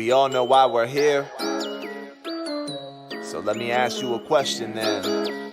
We all know why we're here. So let me ask you a question then.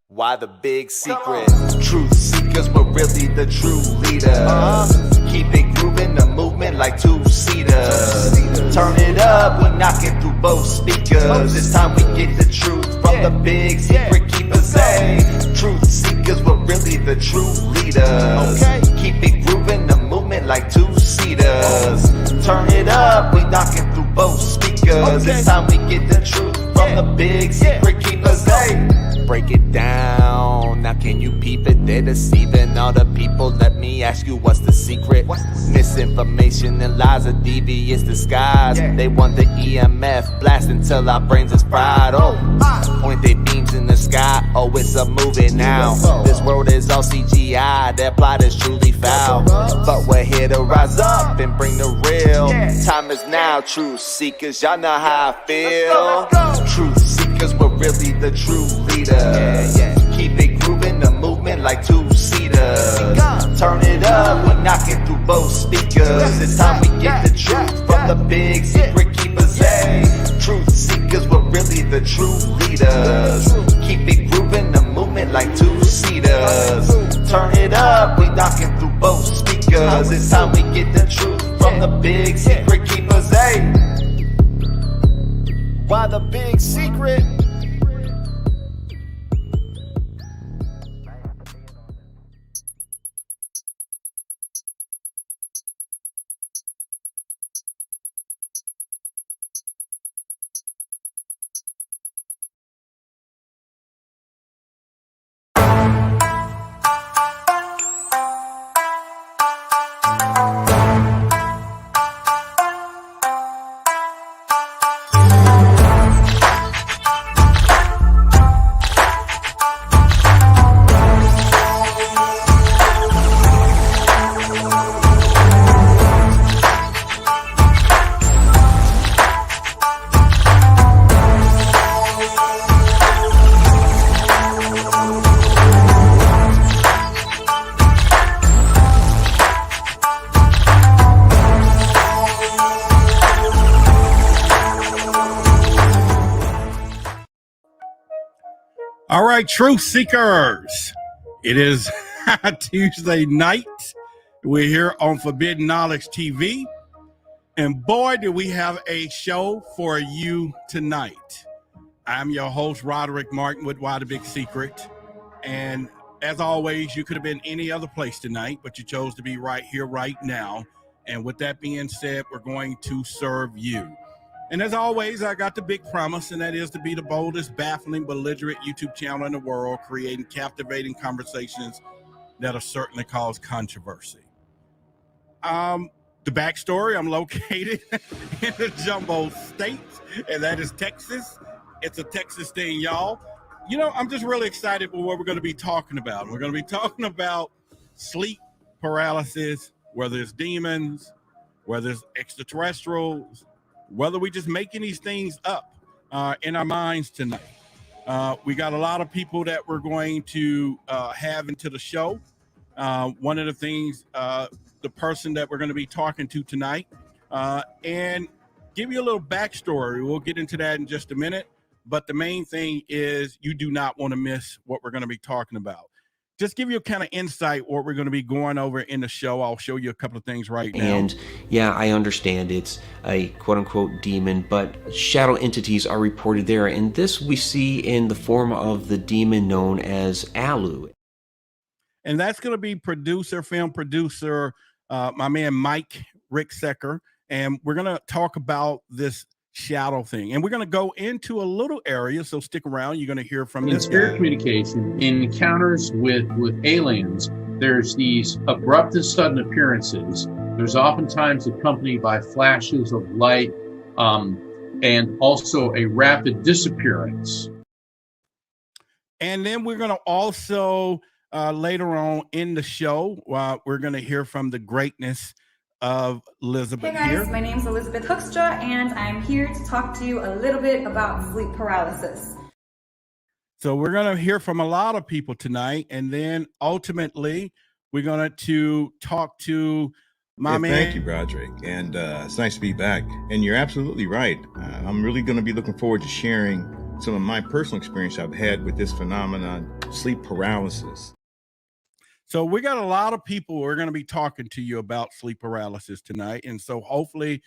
Why the big secret? Truth seekers were really the true leaders. Keep it grooving, the movement like two-seaters. Turn it up, we knocking through both speakers. It's time we get the truth from the big secret keepers. Hey, truth seekers were really the true leaders. Keep it grooving, the movement like two-seaters. Turn it up, we knocking through both speakers. It's time we get the truth from the big secret keepers. Hey, break it down. Now can you peep it? They're deceiving all the people. Let me ask you, what's the secret? Misinformation and lies, a devious disguise. They want the EMF blast until our brains is fried. Oh, point their beams in the sky. Oh, it's a movie now. This world is all CGI. Their plot is truly foul. But we're here to rise up and bring the real. Time is now, truth seekers. Y'all know how I feel. Truth seekers were really the true leaders. Keep it grooving, the movement like two-seaters. Turn it up, we're knocking through both speakers. It's time we get the truth from the big secret keepers. Hey, truth seekers were really the true leaders. Keep it grooving, the movement like two-seaters. Turn it up, we knocking through both speakers. It's time we get the truth from the big secret keepers. Hey, why the big secret? All right, truth seekers. It is Tuesday night. We're here on Forbidden Knowledge TV. And boy, do we have a show for you tonight. I'm your host, Roderick Martin with Why the Big Secret. And as always, you could have been any other place tonight, but you chose to be right here, right now. And with that being said, we're going to serve you. And as always, I got the big promise, and that is to be the boldest, baffling, belligerent YouTube channel in the world, creating captivating conversations that'll certainly cause controversy. The backstory, I'm located in the jumbo state, and that is Texas. It's a Texas thing, y'all. You know, I'm just really excited for what we're going to be talking about. We're going to be talking about sleep paralysis, whether it's demons, whether it's extraterrestrials, whether we just making these things up in our minds tonight. We got a lot of people that we're going to have into the show. One of the things, the person that we're going to be talking to tonight, and give you a little backstory. We'll get into that in just a minute. But the main thing is you do not want to miss what we're going to be talking about. just give you a kind of insight what we're going to be going over in the show. I'll show you a couple of things right now. And yeah, I understand it's a quote-unquote demon, but shadow entities are reported there, and this we see in the form of the demon known as Alu. And that's going to be film producer, my man Mike Ricksecker, and we're going to talk about this shadow thing, and we're going to go into a little area, so stick around. You're going to hear from in spirit communication, in encounters with aliens, there's these abrupt and sudden appearances. There's oftentimes accompanied by flashes of light, and also a rapid disappearance. And then we're going to also later on in the show, we're going to hear from the greatness of Elizabeth. Hey guys, here. My name is Elizabeth Hoekstra, and I'm here to talk to you a little bit about sleep paralysis. So we're going to hear from a lot of people tonight, and then ultimately we're going to talk to my man. Thank you, Broderick, and it's nice to be back. And you're absolutely right. I'm really going to be looking forward to sharing some of my personal experience I've had with this phenomenon, sleep paralysis. So we got a lot of people we're going to be talking to you about sleep paralysis tonight. And so hopefully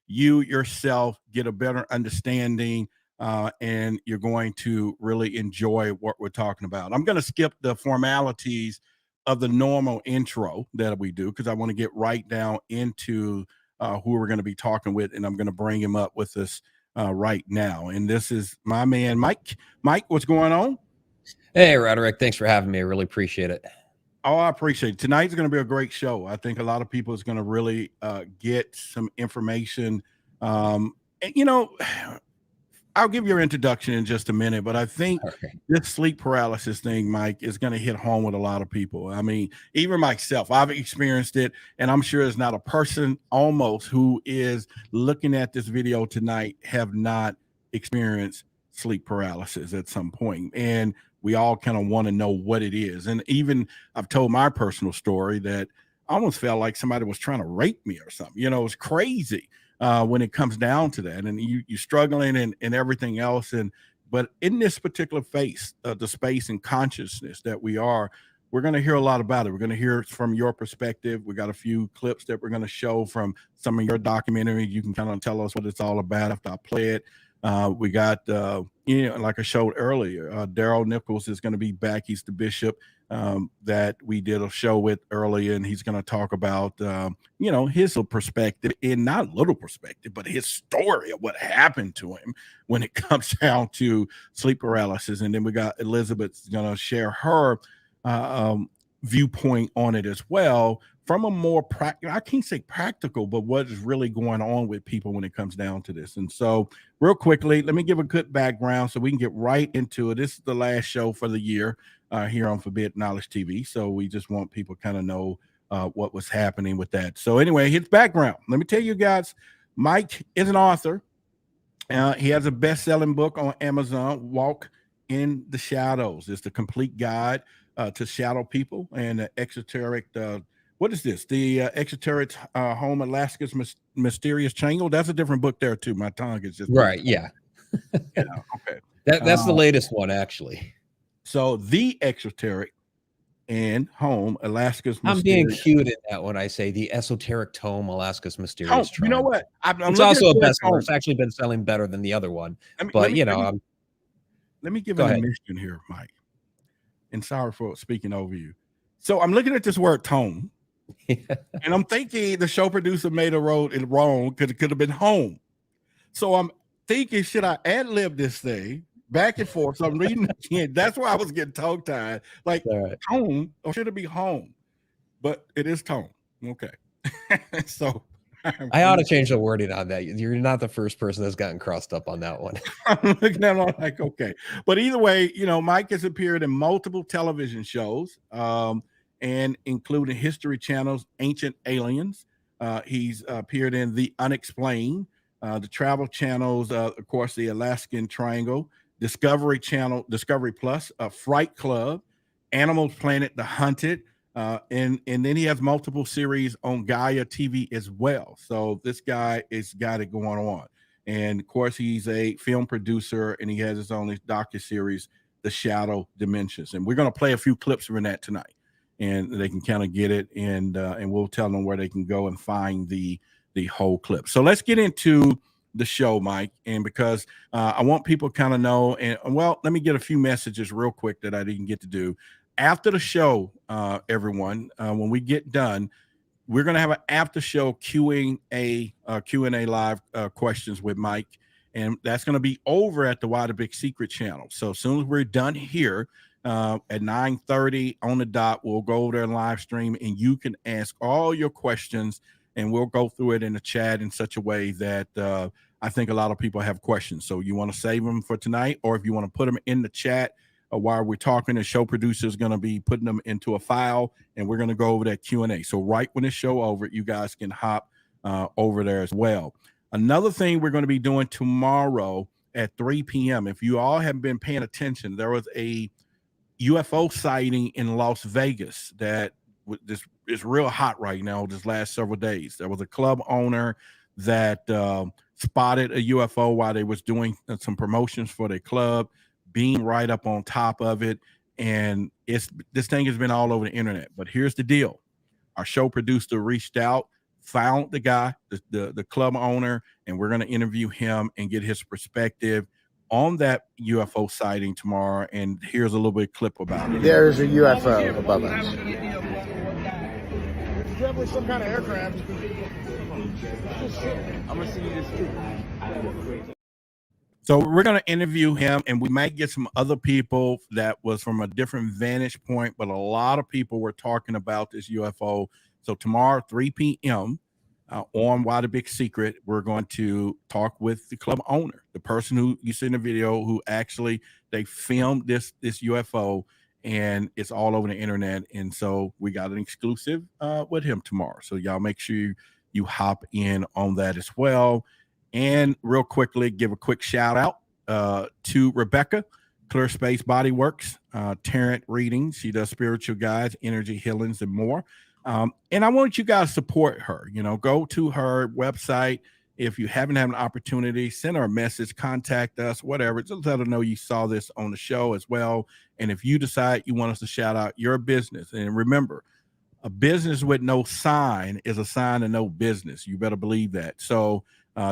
you yourself get a better understanding and you're going to really enjoy what we're talking about. I'm going to skip the formalities of the normal intro that we do because I want to get right down into who we're going to be talking with, and I'm going to bring him up with us right now. And this is my man, Mike. Mike, what's going on? Hey, Roderick. Thanks for having me. I really appreciate it. Oh, I appreciate it. Tonight's going to be a great show. I think a lot of people is going to really get some information. And, you know, I'll give your introduction in just a minute, but I think this sleep paralysis thing, Mike, is going to hit home with a lot of people. I mean, even myself, I've experienced it, and I'm sure there's not a person almost who is looking at this video tonight have not experienced sleep paralysis at some point. And we all kind of want to know what it is. And even I've told my personal story that I almost felt like somebody was trying to rape me or something. You know, it's crazy when it comes down to that. And you're struggling and everything else. But in this particular phase, the space and consciousness that we're going to hear a lot about it. We're going to hear from your perspective. We got a few clips that we're going to show from some of your documentaries. You can kind of tell us what it's all about after I play it. We got, you know, like I showed earlier, Daryl Nichols is going to be back. He's the bishop that we did a show with earlier, and he's going to talk about, you know, his perspective, and not little perspective, but his story of what happened to him when it comes down to sleep paralysis. And then we got Elizabeth's going to share her viewpoint on it as well, from a more I can't say practical, but what is really going on with people when it comes down to this. And so real quickly, let me give a good background so we can get right into it. This is the last show for the year here on Forbidden Knowledge TV. So we just want people kind of know what was happening with that. So anyway, his background. Let me tell you guys, Mike is an author. He has a best-selling book on Amazon, Walk in the Shadows. It's the complete guide to shadow people and the exoteric what is this? The Extraterrestrial Home Alaska's Mysterious Triangle. That's a different book there too. My tongue is just right. Yeah. Yeah. Okay. That's the latest one, actually. So the Extraterrestrial and Home Alaska's. I'm being cute in that when I say the Esoteric Tome Alaska's Mysterious Triangle. You know what? It's also a bestseller. It's actually been selling better than the other one. Let me give an admission here, Mike. And sorry for speaking over you. So I'm looking at this word tome. And I'm thinking the show producer made it wrong because it could have been home. So I'm thinking, should I ad-lib this thing back and forth? So I'm reading it again. That's why I was getting tongue-tied. Like, home, or should it be home? But it is tone. Okay. So I ought to change the wording on that. You're not the first person that's gotten crossed up on that one. I'm looking at it like, okay. But either way, you know, Mike has appeared in multiple television shows. And including History Channel's Ancient Aliens. He's appeared in The Unexplained, the Travel Channel's, of course, The Alaskan Triangle, Discovery Channel, Discovery Plus, Fright Club, Animal Planet, The Hunted, and then he has multiple series on Gaia TV as well. So this guy has got it going on. And of course, he's a film producer, and he has his own docuseries the shadow dimensions. And we're going to play a few clips from that tonight, and they can kind of get it, and we'll tell them where they can go and find the whole clip. So let's get into the show, Mike, and because I want people to kind of know, and well, let me get a few messages real quick that I didn't get to do after the show. Everyone, when we get done, we're going to have an after show Q&A live questions with Mike, and that's going to be over at the Why the Big Secret channel. So as soon as we're done here at 9:30 on the dot, we'll go over there and live stream, and you can ask all your questions, and we'll go through it in the chat in such a way that I think a lot of people have questions. So you want to save them for tonight, or if you want to put them in the chat while we're talking, the show producer is going to be putting them into a file, and we're going to go over that Q&A. So right when the show over, you guys can hop over there as well. Another thing we're going to be doing tomorrow at 3 p.m. If you all haven't been paying attention, there was a UFO sighting in Las Vegas that this is real hot right now. This last several days, there was a club owner that spotted a UFO while they was doing some promotions for their club, being right up on top of it, and this thing has been all over the internet. But here's the deal: our show producer reached out, found the guy, the club owner, and we're going to interview him and get his perspective on that UFO sighting tomorrow. And here's a little bit of clip about it. There is a UFO above us. Definitely some kind of aircraft. I'm gonna see this too. So we're going to interview him, and we might get some other people that was from a different vantage point, but a lot of people were talking about this UFO. So tomorrow, 3 p.m. On Why the Big Secret, we're going to talk with the club owner, the person who you see in the video, who actually they filmed this UFO, and it's all over the internet. And so we got an exclusive with him tomorrow. So y'all make sure you hop in on that as well. And real quickly, give a quick shout out to Rebecca, Clear Space Body Works, Tarot readings. She does spiritual guides, energy healings, and more. And I want you guys to support her. You know, go to her website. If you haven't had an opportunity, send her a message, contact us, whatever. Just let her know you saw this on the show as well. And if you decide you want us to shout out your business, and remember, a business with no sign is a sign of no business. You better believe that. So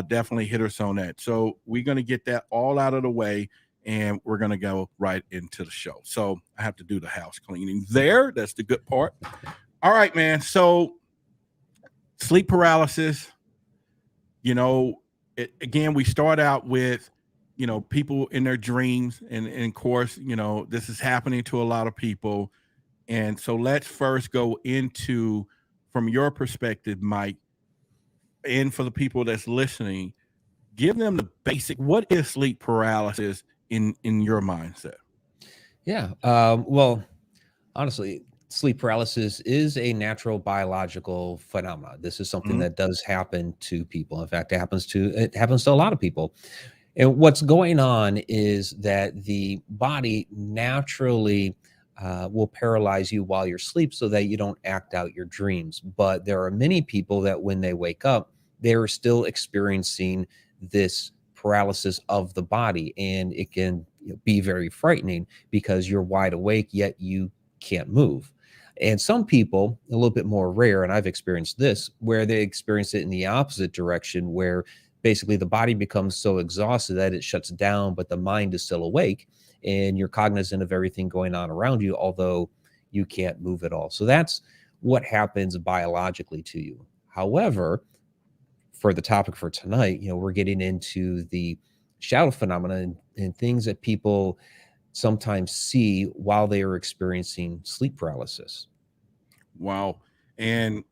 definitely hit us on that. So we're going to get that all out of the way, and we're going to go right into the show. So I have to do the house cleaning there. That's the good part. All right, man. So sleep paralysis, you know, again, we start out with, you know, people in their dreams. And of course, you know, this is happening to a lot of people. And so let's first go into, from your perspective, Mike, and for the people that's listening, give them the basic. What is sleep paralysis in your mindset? Yeah. Well, honestly, sleep paralysis is a natural biological phenomenon. This is something that does happen to people. In fact, it happens to a lot of people. And what's going on is that the body naturally will paralyze you while you're asleep so that you don't act out your dreams. But there are many people that when they wake up, they're still experiencing this paralysis of the body. And it can be very frightening because you're wide awake, yet you can't move. And some people, a little bit more rare, and I've experienced this, where they experience it in the opposite direction, where basically the body becomes so exhausted that it shuts down, but the mind is still awake and you're cognizant of everything going on around you, although you can't move at all. So that's what happens biologically to you. However, for the topic for tonight, we're getting into the shadow phenomena and things that people sometimes see while they are experiencing sleep paralysis. Wow. And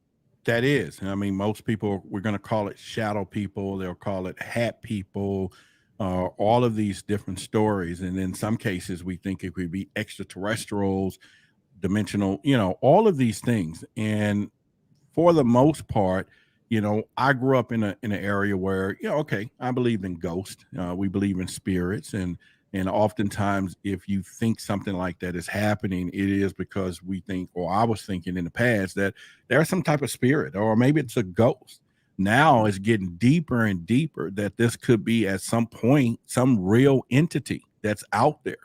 that is, I mean, most people, we're going to call it shadow people. They'll call it hat people, all of these different stories. And in some cases, we think it could be extraterrestrials, dimensional, all of these things. And for the most part, I grew up in an area where, okay, I believe in ghosts. We believe in spirits. And oftentimes, if you think something like that is happening, it is because we think, or I was thinking in the past, that there's some type of spirit, or maybe it's a ghost. Now it's getting deeper and deeper that this could be at some point some real entity that's out there.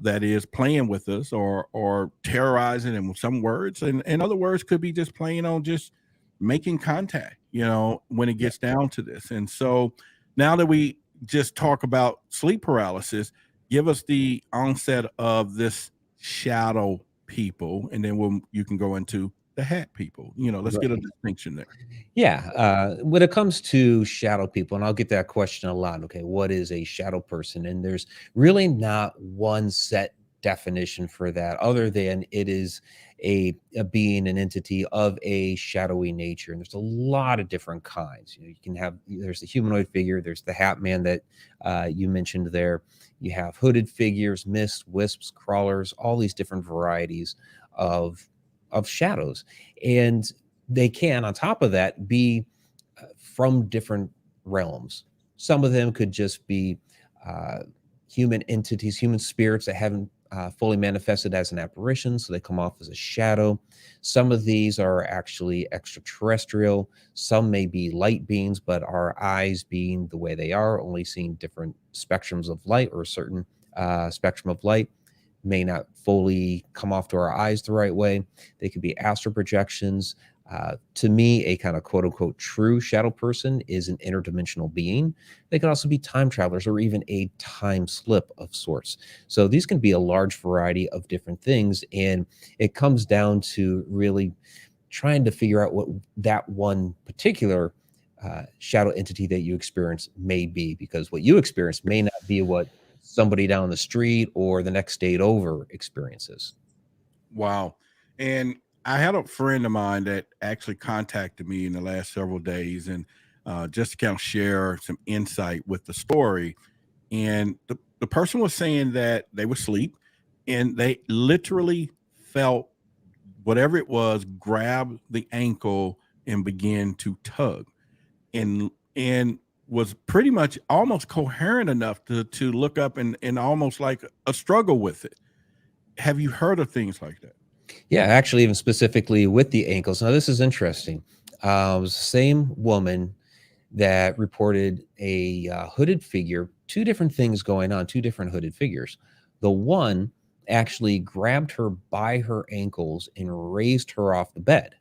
that is playing with us or terrorizing in some words, and other words could be just playing on just making contact, when it gets down to this. And so now that we just talk about sleep paralysis, give us the onset of this shadow people, and then you can go into the hat people. Let's get a distinction there. Yeah. When it comes to shadow people, and I'll get that question a lot. Okay, what is a shadow person? And there's really not one set definition for that, other than it is a being, an entity of a shadowy nature. And there's a lot of different kinds. You can have, there's the humanoid figure, there's the hat man that you mentioned there. You have hooded figures, mists, wisps, crawlers, all these different varieties of shadows. And they can, on top of that, be from different realms. Some of them could just be human entities, human spirits that haven't fully manifested as an apparition, so they come off as a shadow. Some of these are actually extraterrestrial. Some may be light beings, but our eyes being the way they are, only seeing different spectrums of light, or a certain spectrum of light may not fully come off to our eyes the right way. They could be astral projections. To me, a kind of quote unquote true shadow person is an interdimensional being. They could also be time travelers, or even a time slip of sorts. So these can be a large variety of different things. And it comes down to really trying to figure out what that one particular shadow entity that you experience may be, because what you experience may not be what somebody down the street or the next state over experiences. Wow. And I had a friend of mine that actually contacted me in the last several days, and just to kind of share some insight with the story. And the person was saying that they were asleep and they literally felt whatever it was grab the ankle and begin to tug, and was pretty much almost coherent enough to look up and almost like a struggle with it. Have you heard of things like that? Yeah, actually, even specifically with the ankles. Now, this is interesting. It was the same woman that reported a hooded figure, two different things going on, two different hooded figures. The one actually grabbed her by her ankles and raised her off the bed.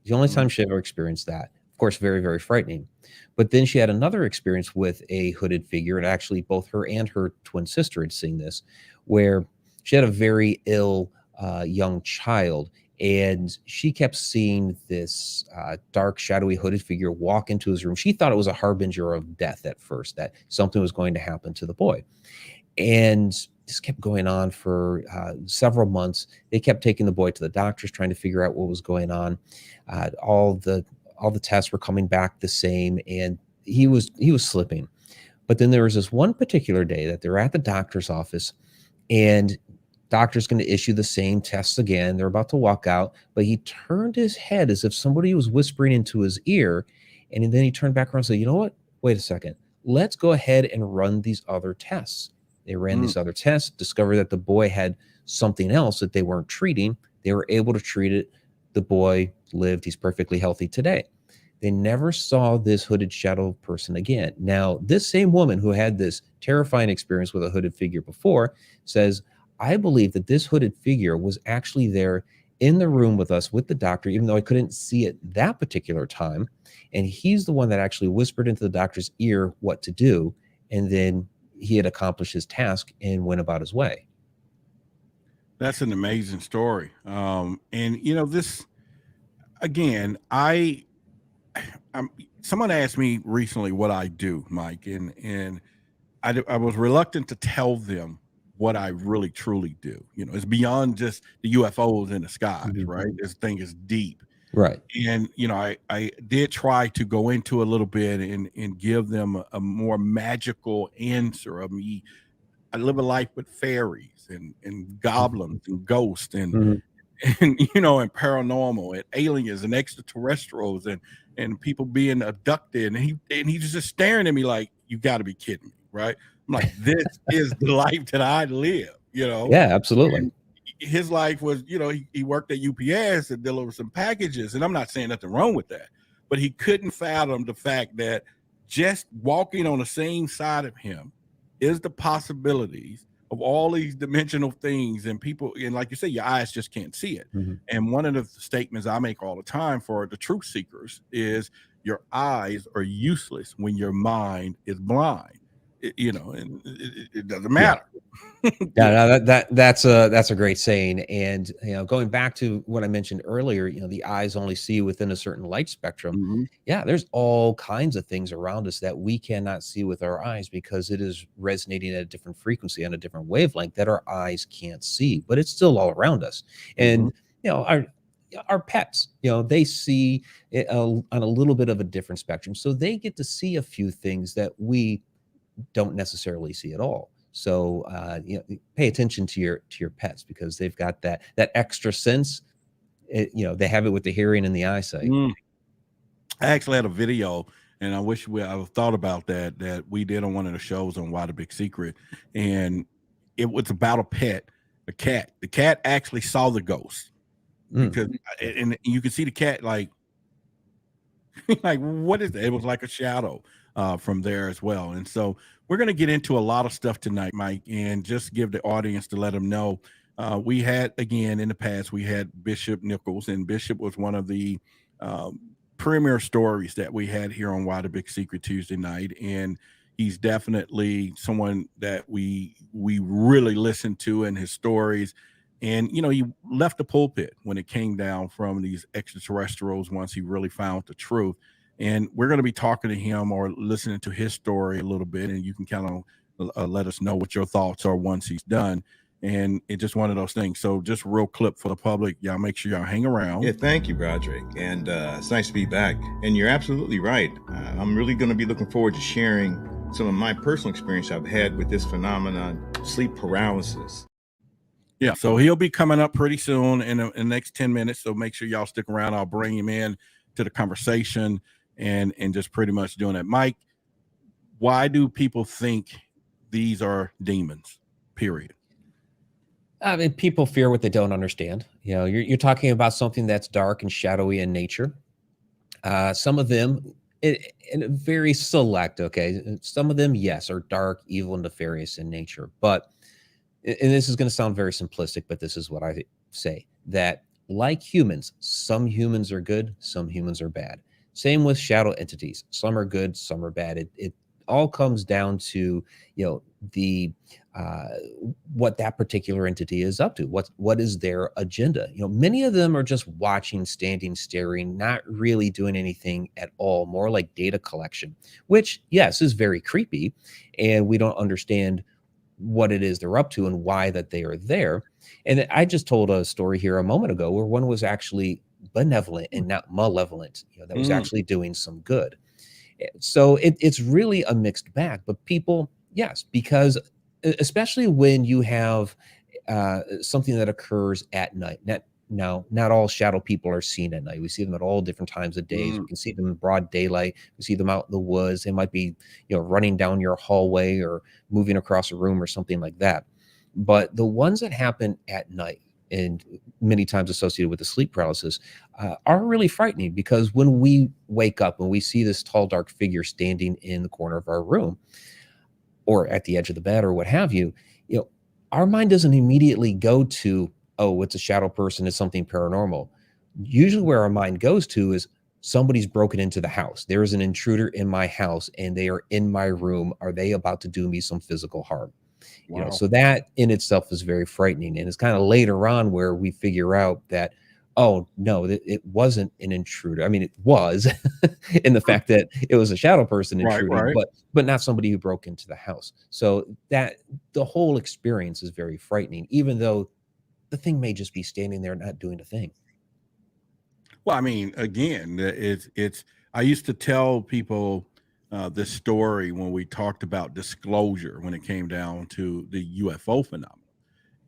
The only time she ever experienced that. Of course, very, very frightening. But then she had another experience with a hooded figure, and actually both her and her twin sister had seen this, where she had a very ill young child, and she kept seeing this dark, shadowy, hooded figure walk into his room. She thought it was a harbinger of death at first, that something was going to happen to the boy. And this kept going on for several months. They kept taking the boy to the doctors, trying to figure out what was going on. All the tests were coming back the same, and he was slipping. But then there was this one particular day that they're at the doctor's office, and doctor's going to issue the same tests again. They're about to walk out, but he turned his head as if somebody was whispering into his ear. And then he turned back around and said, you know what? Wait a second. Let's go ahead and run these other tests. They ran these other tests, discovered that the boy had something else that they weren't treating. They were able to treat it. The boy lived. He's perfectly healthy today. They never saw this hooded shadow person again. Now, this same woman who had this terrifying experience with a hooded figure before says, I believe that this hooded figure was actually there in the room with us, with the doctor, even though I couldn't see it that particular time. And he's the one that actually whispered into the doctor's ear what to do. And then he had accomplished his task and went about his way. That's an amazing story. And this, again, someone asked me recently what I do, Mike, and I was reluctant to tell them what I really truly do. It's beyond just the UFOs in the skies, right? This thing is deep. Right. And, I did try to go into a little bit and give them a more magical answer of me. I live a life with fairies and goblins and ghosts and paranormal and aliens and extraterrestrials and people being abducted. And he's just staring at me like, you got to be kidding me, right? I'm like, this is the life that I live, Yeah, absolutely. And his life was, he worked at UPS and delivered some packages. And I'm not saying nothing wrong with that, but he couldn't fathom the fact that just walking on the same side of him is the possibilities of all these dimensional things, and people, and like you say, your eyes just can't see it. And one of the statements I make all the time for the truth seekers is your eyes are useless when your mind is blind. And it doesn't matter. No, that's a great saying. And going back to what I mentioned earlier, the eyes only see within a certain light spectrum. Yeah, there's all kinds of things around us that we cannot see with our eyes because it is resonating at a different frequency, on a different wavelength that our eyes can't see, but it's still all around us. And our pets, they see it on a little bit of a different spectrum, so they get to see a few things that we don't necessarily see at all. So pay attention to your pets, because they've got that extra sense. They have it with the hearing and the eyesight. I actually had a video, and I wish I thought about that we did on one of the shows on Why the Big Secret, and it was about a pet, a cat. The cat actually saw the ghost because, and you could see the cat like what is that? It was like a shadow from there as well. And so we're going to get into a lot of stuff tonight, Mike, and just give the audience to let them know. We had, again, in the past, we had Bishop Nichols, and Bishop was one of the premier stories that we had here on Why the Big Secret Tuesday night. And he's definitely someone that we really listen to, and his stories. And, he left the pulpit when it came down from these extraterrestrials once he really found the truth. And we're going to be talking to him or listening to his story a little bit, and you can kind of let us know what your thoughts are once he's done. And it's just one of those things. So just real clip for the public. Y'all make sure y'all hang around. Yeah, thank you, Broderick. And it's nice to be back. And you're absolutely right. I'm really going to be looking forward to sharing some of my personal experience I've had with this phenomenon, sleep paralysis. Yeah, so he'll be coming up pretty soon in the next 10 minutes. So make sure y'all stick around. I'll bring him in to the conversation and just pretty much doing it. Mike, why do people think these are demons, period? I mean, people fear what they don't understand. You're talking about something that's dark and shadowy in nature. Some of them, and very select, okay? Some of them, yes, are dark, evil, and nefarious in nature. But, and this is going to sound very simplistic, but this is what I say, that like humans, some humans are good, some humans are bad. Same with shadow entities. Some are good, some are bad. It all comes down to, the what that particular entity is up to. What is their agenda? Many of them are just watching, standing, staring, not really doing anything at all, more like data collection, which, yes, is very creepy, and we don't understand what it is they're up to and why that they are there. And I just told a story here a moment ago where one was actually benevolent and not malevolent, that was actually doing some good. So it's really a mixed bag. But people, yes, because especially when you have something that occurs at night. Not all shadow people are seen at night. We see them at all different times of days. We can see them in broad daylight. We see them out in the woods. They might be, running down your hallway or moving across a room or something like that. But the ones that happen at night, and many times associated with the sleep paralysis, are really frightening, because when we wake up, when we see this tall, dark figure standing in the corner of our room or at the edge of the bed or what have you, our mind doesn't immediately go to, oh, it's a shadow person, it's something paranormal. Usually where our mind goes to is somebody's broken into the house. There is an intruder in my house and they are in my room. Are they about to do me some physical harm? Wow. So that in itself is very frightening. And it's kind of later on where we figure out that, oh, no, it wasn't an intruder. I mean, it was in the fact that it was a shadow person intruding, right. but not somebody who broke into the house. So that the whole experience is very frightening, even though the thing may just be standing there not doing a thing. Well, I mean, again, it's I used to tell people this story when we talked about disclosure when it came down to the UFO phenomenon.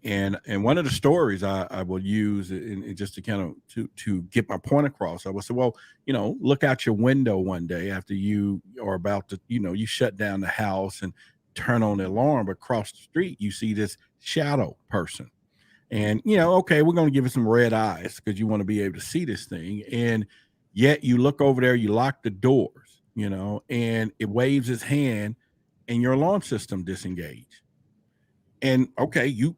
And one of the stories I will use in just to kind of to get my point across, I will say, well, look out your window one day after you are about to, you shut down the house and turn on the alarm, but across the street, you see this shadow person. And, okay, we're going to give it some red eyes because you want to be able to see this thing. And yet you look over there, you lock the doors, and it waves its hand and your alarm system disengaged. And okay, you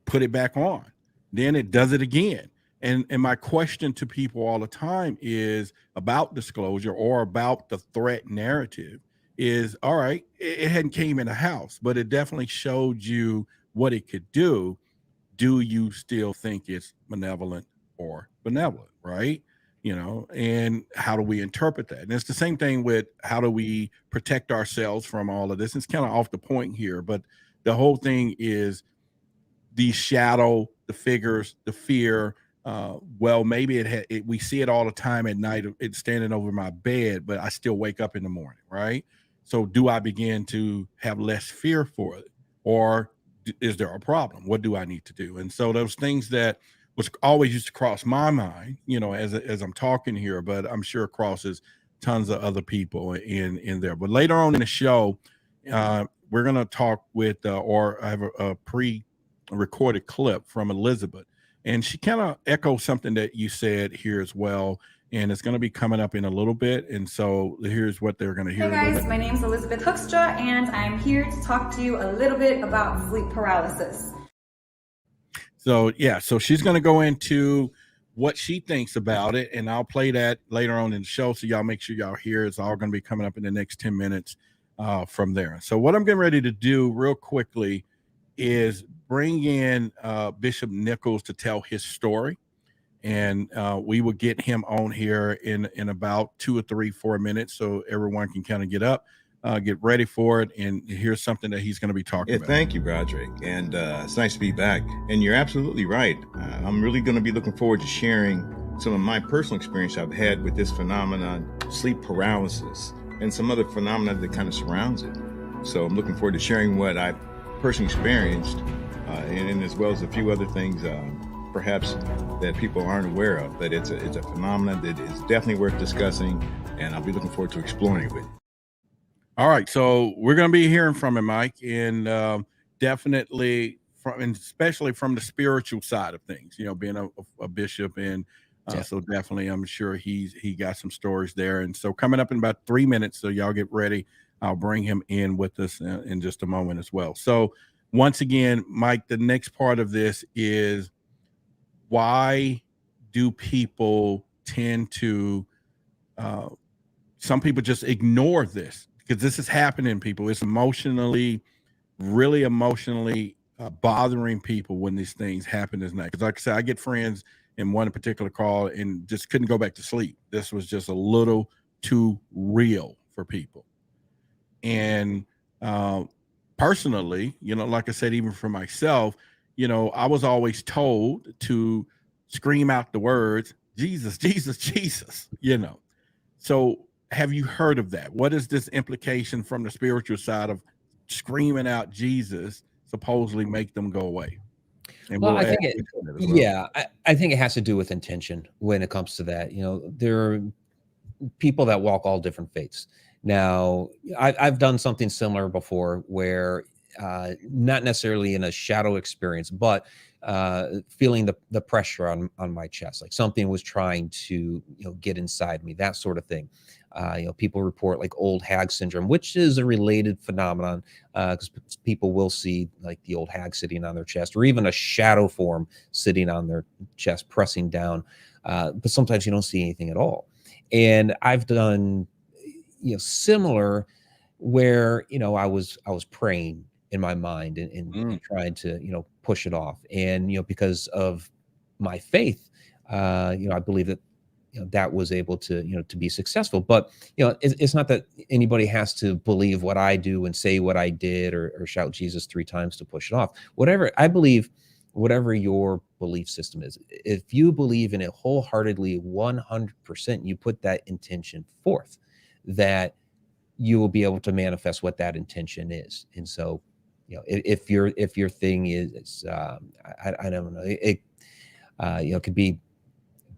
put it back on, then it does it again. And my question to people all the time is about disclosure or about the threat narrative is, all right, it hadn't came in the house, but it definitely showed you what it could do. Do you still think it's malevolent or benevolent, right? And how do we interpret that? And it's the same thing with how do we protect ourselves from all of this? It's kind of off the point here, but the whole thing is the shadow, the figures, the fear. Well, maybe we see it all the time at night. It's standing over my bed, but I still wake up in the morning, right? So do I begin to have less fear for it? Or is there a problem? What do I need to do? And so those things that was always used to cross my mind, as I'm talking here, but I'm sure crosses tons of other people in there. But later on in the show, we're going to talk with, or I have a pre-recorded clip from Elizabeth. And she kind of echoes something that you said here as well. And it's going to be coming up in a little bit. And so here's what they're going to hear. Hey guys, my name is Elizabeth Hoekstra, and I'm here to talk to you a little bit about sleep paralysis. So, yeah, so she's going to go into what she thinks about it. And I'll play that later on in the show. So y'all make sure y'all hear. It's all going to be coming up in the next 10 minutes from there. So what I'm getting ready to do real quickly is bring in Bishop Nichols to tell his story, and we will get him on here in about 2 or 3, 4 minutes, so everyone can kind of get ready for it, and here's something that he's going to be talking about. Thank you, Broderick, and it's nice to be back. And you're absolutely right. I'm really going to be looking forward to sharing some of my personal experience I've had with this phenomenon, sleep paralysis, and some other phenomena that kind of surrounds it. So I'm looking forward to sharing what I've personally experienced, and as well as a few other things perhaps that people aren't aware of. But it's a phenomenon that is definitely worth discussing, and I'll be looking forward to exploring it with you. All right, so we're going to be hearing from him, Mike, and definitely especially from the spiritual side of things, being a bishop, and so definitely I'm sure he got some stories there. And so coming up in about 3 minutes, so y'all get ready. I'll bring him in with us in just a moment as well. So once again, Mike, the next part of this is, why do people tend to, some people just ignore this? Because this is happening, people. It's really emotionally bothering people when these things happen at night. Because like I said, I get friends in one particular call and just couldn't go back to sleep. This was just a little too real for people. And personally, like I said, even for myself, I was always told to scream out the words, Jesus, Jesus, Jesus, So have you heard of that? What is this implication from the spiritual side of screaming out Jesus supposedly make them go away? And I think I think it has to do with intention when it comes to that. There are people that walk all different faiths. Now, I've done something similar before where not necessarily in a shadow experience, but feeling the pressure on my chest, like something was trying to get inside me, that sort of thing. People report like old hag syndrome, which is a related phenomenon, because people will see like the old hag sitting on their chest, or even a shadow form sitting on their chest, pressing down. But sometimes you don't see anything at all. And I've done similar where I was praying in my mind and trying to push it off, and because of my faith, I believe that that was able to to be successful. But it's not that anybody has to believe what I do and say what I did, or shout Jesus 3 times to push it off. Whatever I believe, whatever your belief system is, if you believe in it wholeheartedly, 100%, you put that intention forth, that you will be able to manifest what that intention is. And so, if your thing is, I don't know, it could be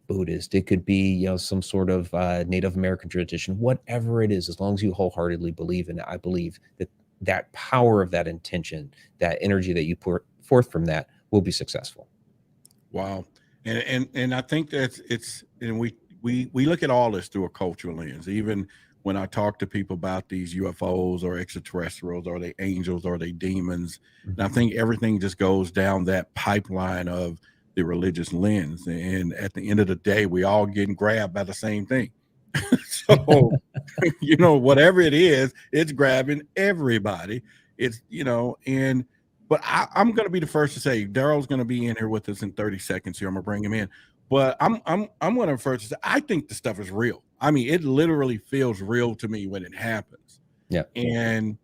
Buddhist, it could be some sort of Native American tradition, whatever it is, as long as you wholeheartedly believe in it, I believe that power of that intention, that energy that you put forth from that, will be successful. Wow. And I think that and we look at all this through a cultural lens. Even when I talk to people about these UFOs or extraterrestrials, or they angels, or they demons. And I think everything just goes down that pipeline of the religious lens. And at the end of the day, we all getting grabbed by the same thing. So, you know, whatever it is, it's grabbing everybody. It's, you know, and but I'm going to be the first to say Daryl's going to be in here with us in 30 seconds here. I'm going to bring him in. But I'm going to first say I think the stuff is real. I mean, it literally feels real to me when it happens. Yeah. And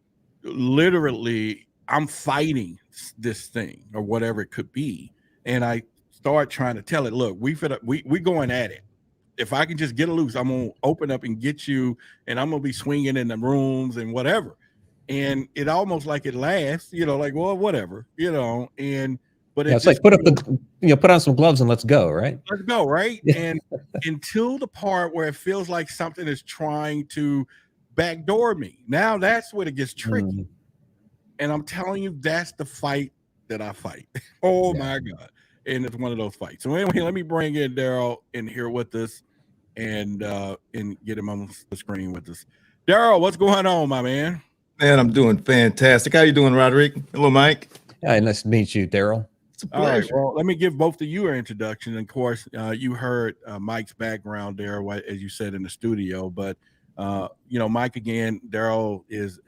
literally, I'm fighting this thing or whatever it could be. And I start trying to tell it, look, we going at it. If I can just get it loose, I'm going to open up and get you, and I'm going to be swinging in the rooms and whatever. And it almost like it laughs, you know, like, well, whatever, you know, and but it's like put on some gloves and let's go, right? Let's go, right? And until the part where it feels like something is trying to backdoor me. Now that's where it gets tricky. And I'm telling you, that's the fight that I fight. Oh my God. And it's one of those fights. So anyway, let me bring in Daryl in here with us and get him on the screen with us. Daryl, what's going on, my man? Man, I'm doing fantastic. How you doing, Roderick? Hello, Mike. Hi, nice to meet you, Daryl. It's a All pleasure. right, well, let me give both of you an introduction. Of course, you heard Mike's background there, as you said, in the studio. But you know, Mike again, Daryl is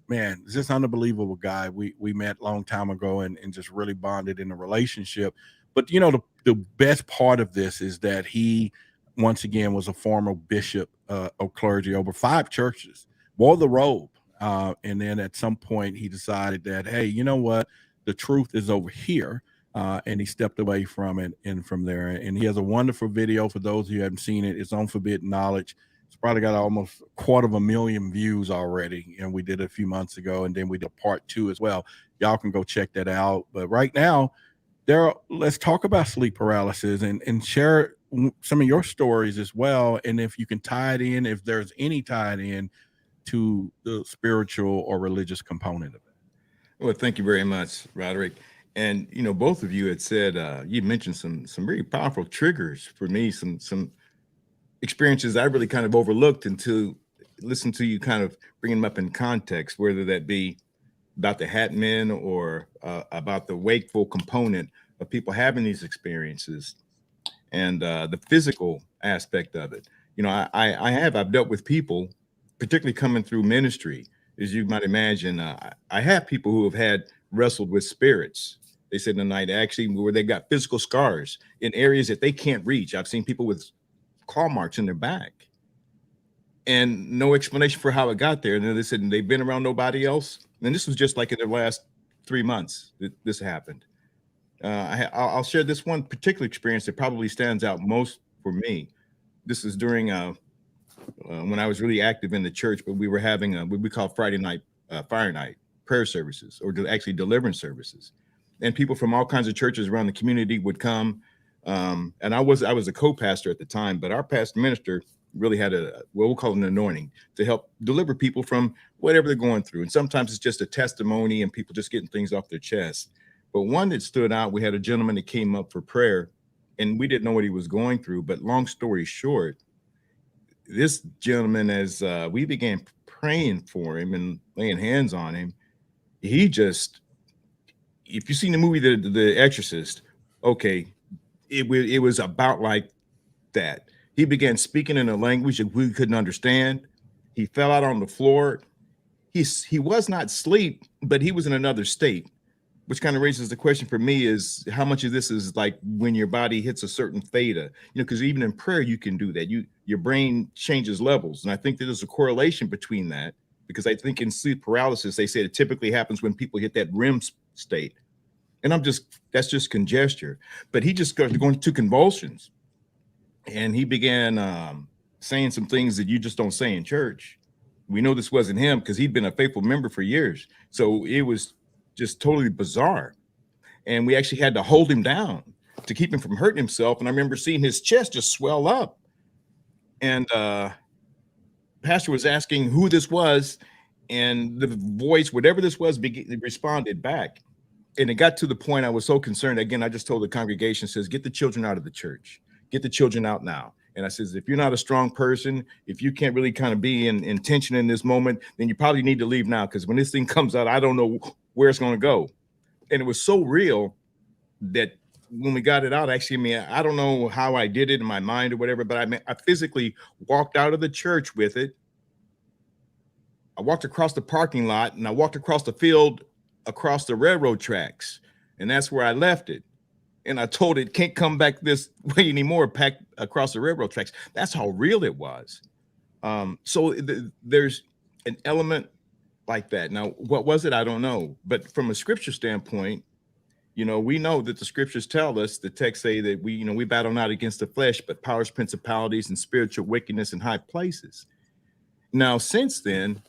man, is just unbelievable guy. We met a long time ago and just really bonded in a relationship. But you know, the best part of this is that he once again was a former bishop of clergy over 5 churches, wore the robe. And then at some point he decided that, hey, you know what? The truth is over here. And he stepped away from it and from there. And he has a wonderful video for those of you who haven't seen it. It's on Forbidden Knowledge. It's probably got almost 250,000 views already. And we did it a few months ago. And then we did part 2 as well. Y'all can go check that out. But right now, Daryl, let's talk about sleep paralysis and share some of your stories as well. And if you can tie it in, if there's any tied in to the spiritual or religious component of it. Well, thank you very much, Roderick. And you know, both of you had said you mentioned some very powerful triggers for me, some experiences I really kind of overlooked until listen to you kind of bringing them up in context, whether that be about the Hat Men or about the wakeful component of people having these experiences and the physical aspect of it. You know, I've dealt with people, particularly coming through ministry, as you might imagine. I have people who have had wrestled with spirits. They said in the night, actually, where they got physical scars in areas that they can't reach. I've seen people with claw marks in their back and no explanation for how it got there. And then they said they've been around nobody else. And this was just like in the last 3 months that this happened. I'll share this one particular experience that probably stands out most for me. This is during when I was really active in the church, but we were having what we call Friday night fire night prayer services, or actually deliverance services. And people from all kinds of churches around the community would come. And I was a co-pastor at the time, but our pastor minister really had what we'll call an anointing to help deliver people from whatever they're going through. And sometimes it's just a testimony and people just getting things off their chest. But one that stood out, we had a gentleman that came up for prayer and we didn't know what he was going through. But long story short, this gentleman, as we began praying for him and laying hands on him, he just, if you've seen the movie The Exorcist, okay, it was about like that. He began speaking in a language that we couldn't understand. He fell out on the floor. He was not asleep, but he was in another state, which kind of raises the question for me is how much of this is like when your body hits a certain theta, you know, because even in prayer, you can do that. Your brain changes levels. And I think that there's a correlation between that, because I think in sleep paralysis, they say it typically happens when people hit that REM state. And that's just conjecture. But he just started going to convulsions. And he began saying some things that you just don't say in church. We know this wasn't him because he'd been a faithful member for years. So it was just totally bizarre. And we actually had to hold him down to keep him from hurting himself. And I remember seeing his chest just swell up. And pastor was asking who this was. And the voice, whatever this was, responded back. And it got to the point I was so concerned. Again, I just told the congregation, says, get the children out of the church. Get the children out now. And I says, if you're not a strong person, if you can't really kind of be in tension in this moment, then you probably need to leave now. Because when this thing comes out, I don't know where it's going to go. And it was so real that when we got it out, actually, I mean, I don't know how I did it in my mind or whatever, but I physically walked out of the church with it. I walked across the parking lot and I walked across the field, across the railroad tracks. And that's where I left it. And I told it can't come back this way anymore, packed across the railroad tracks. That's how real it was. So there's an element like that. Now, what was it? I don't know. But from a scripture standpoint, you know, we know that the scriptures tell us, the texts say that we battle not against the flesh, but powers, principalities, and spiritual wickedness in high places. Now, since then,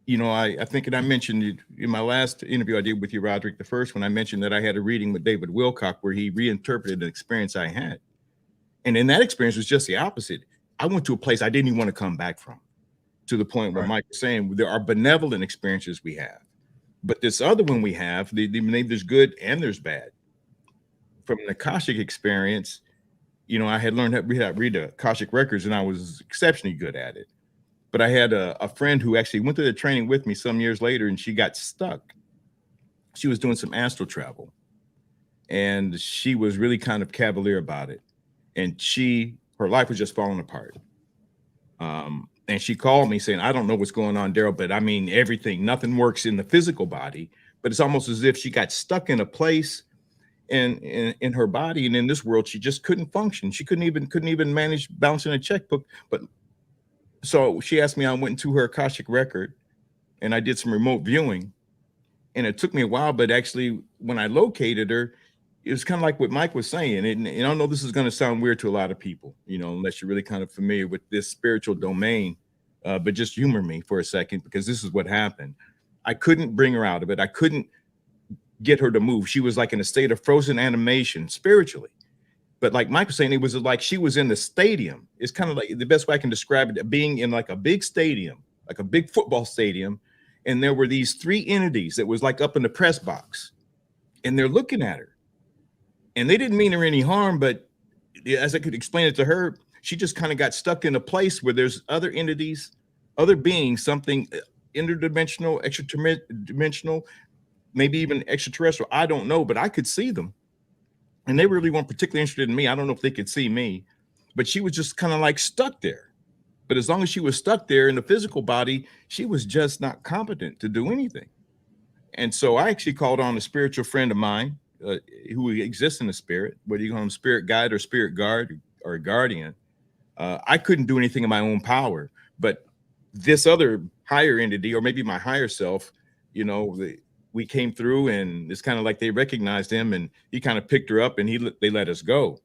you know, I think, and I mentioned it in my last interview I did with you, Roderick, the first one, I mentioned that I had a reading with David Wilcock where he reinterpreted an experience I had. And in that experience was just the opposite. I went to a place I didn't even want to come back from, to the point where Mike was saying there are benevolent experiences we have. But this other one we have, there's good and there's bad. From an Akashic experience, you know, I had learned how to read the Akashic records and I was exceptionally good at it. But I had a friend who actually went through the training with me some years later and she got stuck. She was doing some astral travel and she was really kind of cavalier about it. And her life was just falling apart. And she called me saying, I don't know what's going on, Daryl, but I mean, nothing works in the physical body, but it's almost as if she got stuck in a place in her body. And in this world, she just couldn't function. She couldn't even manage balancing a checkbook. But so she asked me, I went into her Akashic record and I did some remote viewing and it took me a while, but actually when I located her, it was kind of like what Mike was saying. And I know this is going to sound weird to a lot of people, you know, unless you're really kind of familiar with this spiritual domain, but just humor me for a second, because this is what happened. I couldn't bring her out of it. I couldn't get her to move. She was like in a state of frozen animation spiritually. But like Mike was saying, it was like she was in the stadium. It's kind of like the best way I can describe it, being in like a big stadium, like a big football stadium. And there were these three entities that was like up in the press box and they're looking at her and they didn't mean her any harm. But as I could explain it to her, she just kind of got stuck in a place where there's other entities, other beings, something interdimensional, extradimensional, maybe even extraterrestrial. I don't know, but I could see them. And they really weren't particularly interested in me. I don't know if they could see me, but she was just kind of like stuck there. But as long as she was stuck there in the physical body, she was just not competent to do anything. And so I actually called on a spiritual friend of mine who exists in the spirit, whether you call him spirit guide or spirit guard or a guardian. I couldn't do anything in my own power, but this other higher entity, or maybe my higher self, you know, we came through and it's kind of like they recognized him and he kind of picked her up and they let us go.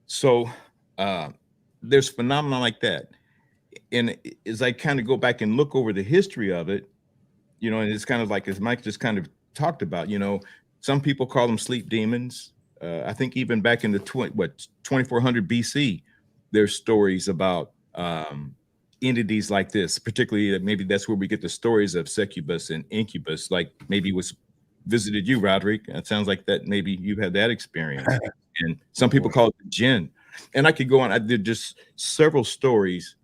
So there's phenomena like that. And as I kind of go back and look over the history of it, you know, and it's kind of like, as Mike just kind of talked about, you know, some people call them sleep demons. I think even back in the 2400 BC, there's stories about entities like this, particularly maybe that's where we get the stories of succubus and incubus, like maybe was visited you, Roderick. It sounds like that maybe you had that experience. And some people call it the jinn. And I could go on. I did just several stories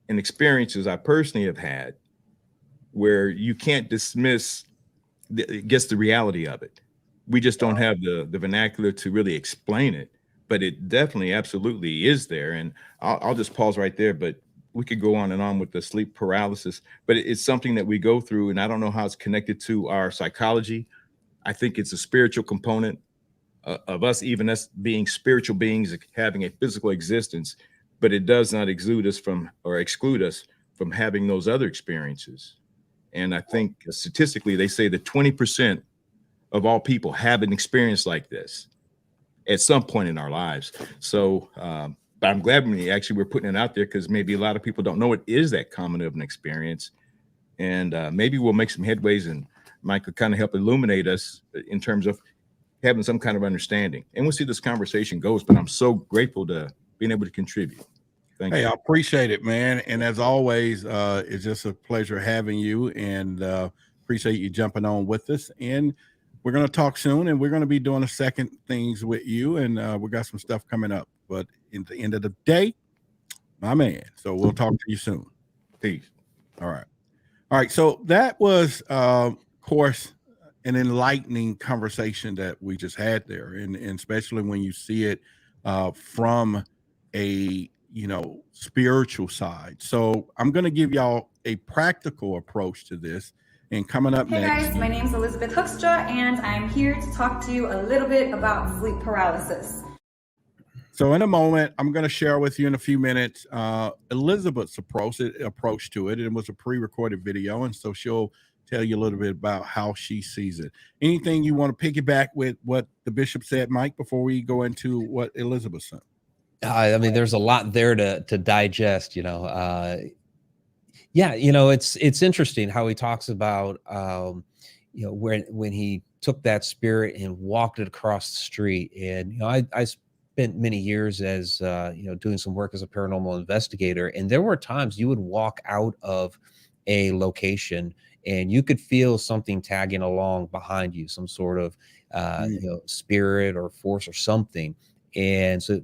and experiences I personally have had where you can't dismiss the reality of it. We just don't have the vernacular to really explain it, but it definitely absolutely is there. And I'll just pause right there, but we could go on and on with the sleep paralysis, but it's something that we go through, and I don't know how it's connected to our psychology. I think it's a spiritual component of us, even us being spiritual beings, having a physical existence, but it does not exude us from or exclude us from having those other experiences. And I think statistically, they say that 20% of all people have an experience like this at some point in our lives. So, but I'm glad we're putting it out there, because maybe a lot of people don't know it is that common of an experience. And maybe we'll make some headways, and Mike could kind of help illuminate us in terms of having some kind of understanding. And we'll see this conversation goes, but I'm so grateful to being able to contribute. Thank you. I appreciate it, man. And as always, it's just a pleasure having you, and appreciate you jumping on with us. And we're going to talk soon, and we're going to be doing a second things with you. And we got some stuff coming up, but in the end of the day, My man. So we'll talk to you soon. Peace. All right. All right. So that was, of course, an enlightening conversation that we just had there. And especially when you see it from a, spiritual side. So I'm going to give y'all a practical approach to this. And coming up Hey next. guys, my name is Elizabeth Hoekstra, and I'm here to talk to you a little bit about sleep paralysis. So in a moment, I'm going to share with you in a few minutes Elizabeth's approach to it. It was a pre-recorded video, and so she'll tell you a little bit about how she sees it. Anything you want to piggyback with what the bishop said, Mike, before we go into what Elizabeth said? I mean, there's a lot there to digest, Yeah, it's interesting how he talks about, when he took that spirit and walked it across the street. And, I spent many years as, doing some work as a paranormal investigator. And there were times you would walk out of a location and you could feel something tagging along behind you, some sort of, spirit or force or something. And so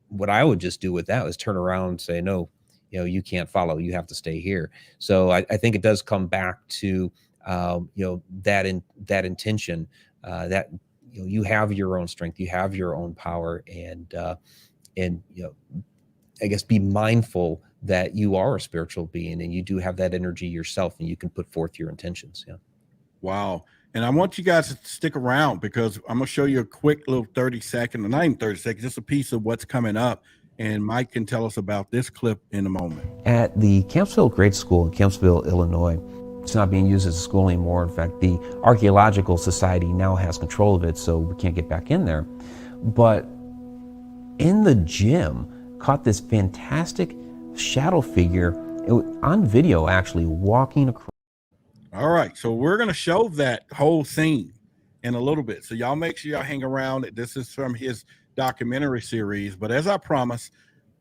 what I would just do with that was turn around and say, no, you can't follow, you have to stay here. So I think it does come back to, that intention, that, you have your own strength, you have your own power, and I guess be mindful that you are a spiritual being and you do have that energy yourself and you can put forth your intentions. Yeah. Wow. And I want you guys to stick around because I'm going to show you a quick little 30-second, not even 30 seconds, just a piece of what's coming up. And Mike can tell us about this clip in a moment. At the Campsville Grade School in Campsville, Illinois, it's not being used as a school anymore. In fact, the Archaeological Society now has control of it, so we can't get back in there. But in the gym, caught this fantastic shadow figure on video, actually walking across. All right, so we're going to show that whole scene in a little bit. So y'all make sure y'all hang around. This is from his documentary series. But as I promised,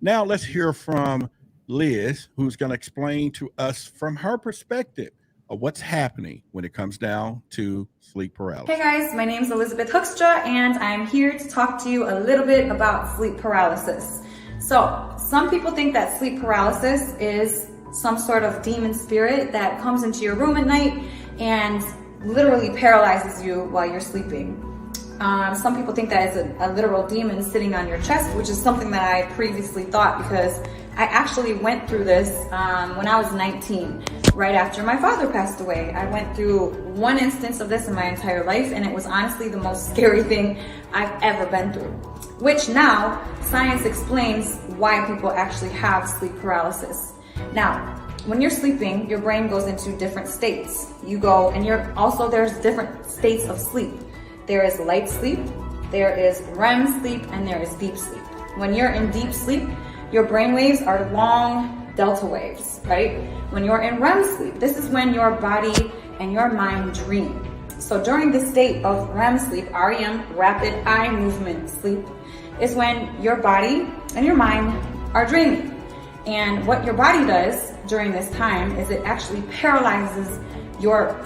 now let's hear from Liz, who's going to explain to us from her perspective of what's happening when it comes down to sleep paralysis. Hey guys, my name is Elizabeth Hoekstra, and I'm here to talk to you a little bit about sleep paralysis. So some people think that sleep paralysis is some sort of demon spirit that comes into your room at night and literally paralyzes you while you're sleeping. Some people think that it's a literal demon sitting on your chest, which is something that I previously thought because I actually went through this when I was 19, right after my father passed away. I went through one instance of this in my entire life, and it was honestly the most scary thing I've ever been through, which now science explains why people actually have sleep paralysis. Now, when you're sleeping, your brain goes into different states. There's different states of sleep. There is light sleep, there is REM sleep, and there is deep sleep. When you're in deep sleep, your brain waves are long delta waves, right? When you're in REM sleep, this is when your body and your mind dream. So during this state of REM sleep, REM, rapid eye movement sleep, is when your body and your mind are dreaming. And what your body does during this time is it actually paralyzes your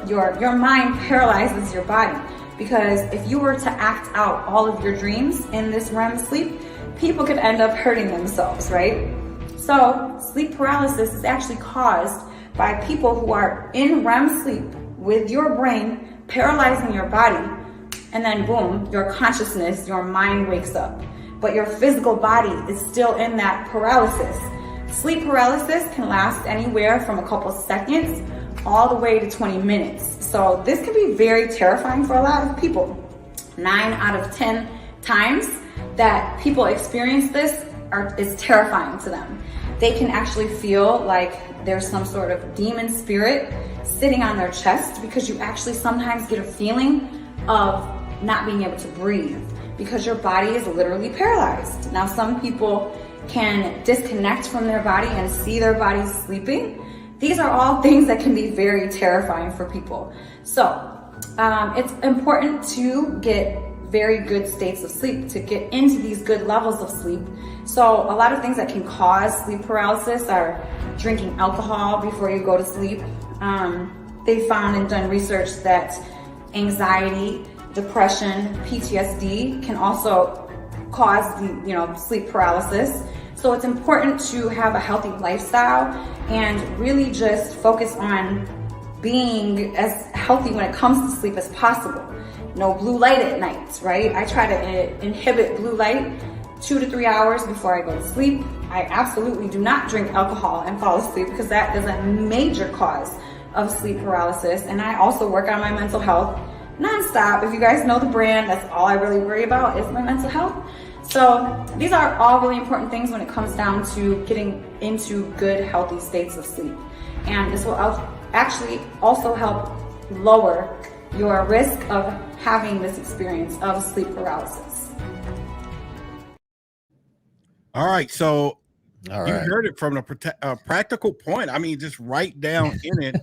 mind, paralyzes your body. Because if you were to act out all of your dreams in this REM sleep, people could end up hurting themselves, right? So sleep paralysis is actually caused by people who are in REM sleep with your brain paralyzing your body, and then boom, your consciousness, your mind wakes up, but your physical body is still in that paralysis. Sleep paralysis can last anywhere from a couple seconds all the way to 20 minutes. So this can be very terrifying for a lot of people. 9 out of 10 times that people experience this is terrifying to them. They can actually feel like there's some sort of demon spirit sitting on their chest, because you actually sometimes get a feeling of not being able to breathe because your body is literally paralyzed. Now, some people can disconnect from their body and see their body sleeping. These are all things that can be very terrifying for people. So it's important to get very good states of sleep, to get into these good levels of sleep. So a lot of things that can cause sleep paralysis are drinking alcohol before you go to sleep. They found and done research that anxiety, depression, PTSD can also cause sleep paralysis. So it's important to have a healthy lifestyle and really just focus on being as healthy when it comes to sleep as possible. No blue light at night, right? I try to inhibit blue light 2 to 3 hours before I go to sleep. I absolutely do not drink alcohol and fall asleep because that is a major cause of sleep paralysis. And I also work on my mental health nonstop. If you guys know the brand, that's all I really worry about is my mental health. So these are all really important things when it comes down to getting into good, healthy states of sleep. And this will actually also help lower your risk of having this experience of sleep paralysis. All right, so All you right. heard it from a practical point. I mean, just write down in it.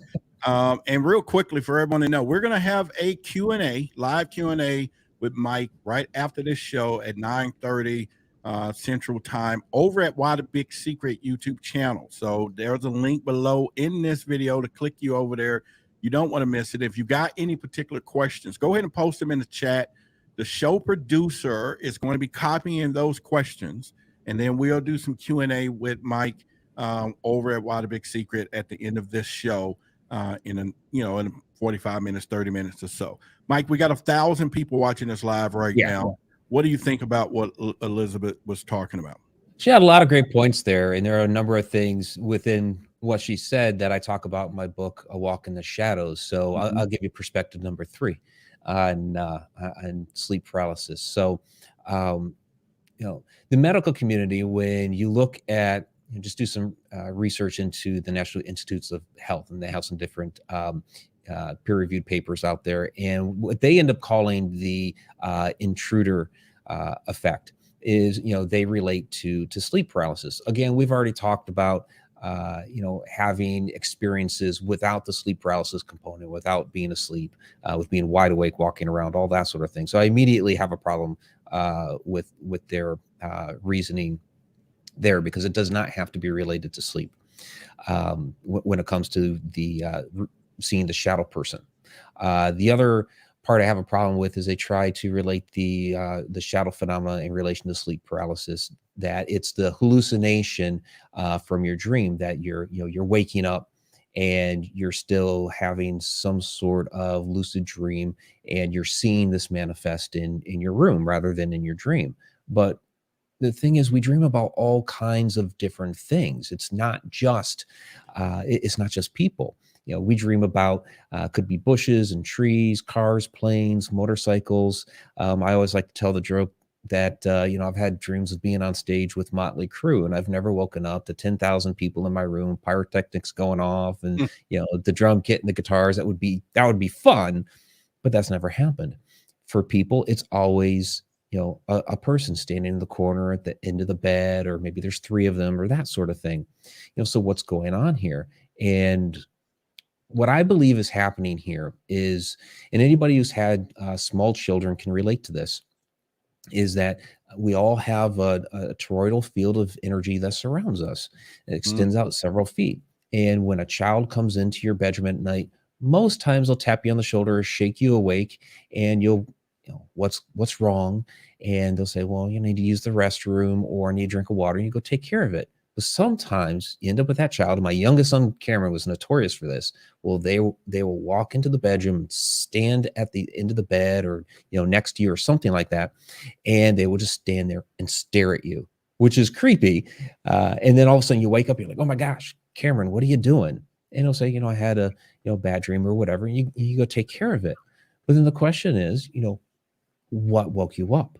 And real quickly for everyone to know, we're going to have a Q&A, live Q&A with Mike right after this show at 9:30 Central Time over at Why the Big Secret YouTube channel. So there's a link below in this video to click you over there. You don't want to miss it. If you got any particular questions, go ahead and post them in the chat. The show producer is going to be copying those questions, and then we'll do some Q&A with Mike over at Why the Big Secret at the end of this show in 45 minutes, 30 minutes or so. Mike, we got 1,000 people watching this live right now. What do you think about what Elizabeth was talking about? She had a lot of great points there, and there are a number of things within what she said that I talk about in my book, A Walk in the Shadows. So I'll give you perspective number 3 on sleep paralysis. So, the medical community, when you look at, just do some research into the National Institutes of Health, and they have some different peer-reviewed papers out there, and what they end up calling the intruder effect is, they relate to sleep paralysis. Again, we've already talked about having experiences without the sleep paralysis component, without being asleep, with being wide awake, walking around, all that sort of thing. So I immediately have a problem with their reasoning there, because it does not have to be related to sleep when it comes to the seeing the shadow person. The other part I have a problem with is they try to relate the shadow phenomena in relation to sleep paralysis, that it's the hallucination from your dream, that you're waking up and you're still having some sort of lucid dream, and you're seeing this manifest in your room rather than in your dream. But the thing is, we dream about all kinds of different things. It's not just people. We dream about could be bushes and trees, cars, planes, motorcycles. I always like to tell the joke that I've had dreams of being on stage with Motley Crue, and I've never woken up to 10,000 people in my room, pyrotechnics going off, and the drum kit and the guitars. That would be fun, but that's never happened. For people, it's always a person standing in the corner at the end of the bed, or maybe there's 3 of them, or that sort of thing. So what's going on here? And what I believe is happening here is, and anybody who's had small children can relate to this, is that we all have a toroidal field of energy that surrounds us. It extends out several feet. And when a child comes into your bedroom at night, most times they'll tap you on the shoulder, shake you awake, and you'll, what's wrong? And they'll say, well, you need to use the restroom, or I need a drink of water, and you go take care of it. But sometimes you end up with that child. My youngest son, Cameron, was notorious for this. Well, they will walk into the bedroom, stand at the end of the bed, or next to you, or something like that, and they will just stand there and stare at you, which is creepy. And then all of a sudden you wake up, you're like, oh my gosh, Cameron, what are you doing? And he'll say, I had a bad dream or whatever. And you go take care of it. But then the question is, what woke you up?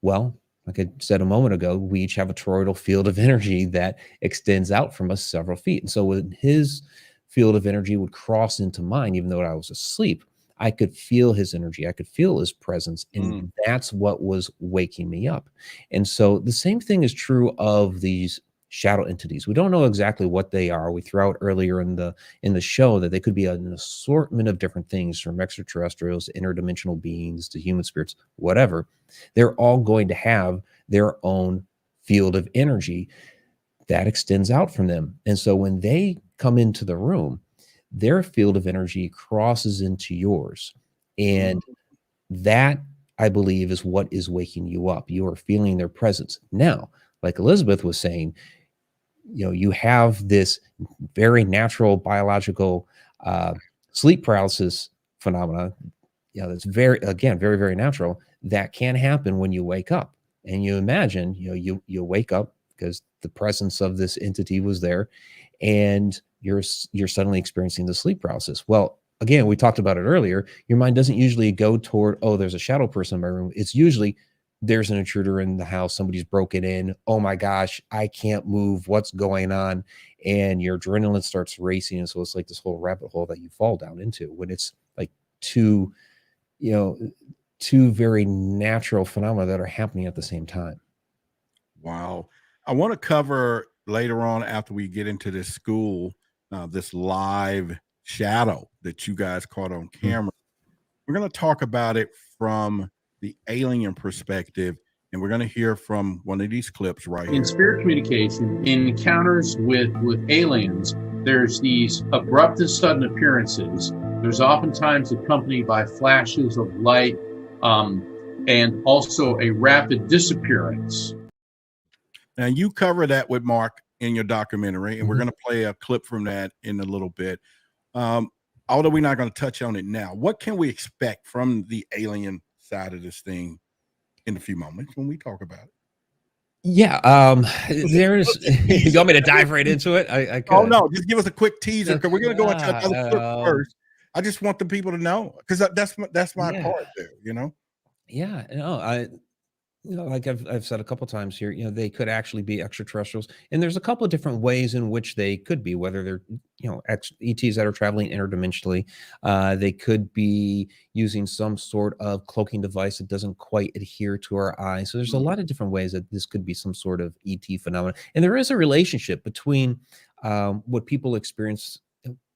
Well, like I said a moment ago, we each have a toroidal field of energy that extends out from us several feet. And so when his field of energy would cross into mine, even though I was asleep, I could feel his energy. I could feel his presence. And that's what was waking me up. And so the same thing is true of these shadow entities. We don't know exactly what they are. We threw out earlier in the show that they could be an assortment of different things, from extraterrestrials to interdimensional beings to human spirits, whatever. They're all going to have their own field of energy that extends out from them. And so when they come into the room, their field of energy crosses into yours. And that, I believe, is what is waking you up. You are feeling their presence. Now, like Elizabeth was saying, you have this very natural biological sleep paralysis phenomena, that's very, very natural, that can happen when you wake up. And you imagine, you wake up because the presence of this entity was there, and you're suddenly experiencing the sleep paralysis. Well, again, we talked about it earlier. Your mind doesn't usually go toward, oh, there's a shadow person in my room. It's usually, there's an intruder in the house, somebody's broken in, oh my gosh, I can't move, what's going on? And your adrenaline starts racing. And so it's like this whole rabbit hole that you fall down into when it's like two very natural phenomena that are happening at the same time. Wow. I want to cover later on, after we get into this school, this live shadow that you guys caught on camera. We're going to talk about it from the alien perspective, and we're going to hear from one of these clips right here. In spirit communication, in encounters with aliens, there's these abrupt and sudden appearances. There's oftentimes accompanied by flashes of light, and also a rapid disappearance. Now, you cover that with Mark in your documentary, and we're going to play a clip from that in a little bit. Although we're not going to touch on it now, what can we expect from the alien side of this thing in a few moments when we talk about it? Yeah, there's. You want me to dive right into it? I could. Oh no, just give us a quick teaser because we're going to go into another clip first. I just want the people to know, because that's my part there, Yeah, like I've said a couple times here, they could actually be extraterrestrials, and there's a couple of different ways in which they could be, whether they're ETs that are traveling interdimensionally. They could be using some sort of cloaking device that doesn't quite adhere to our eyes. So there's a lot of different ways that this could be some sort of ET phenomenon, and there is a relationship between what people experience.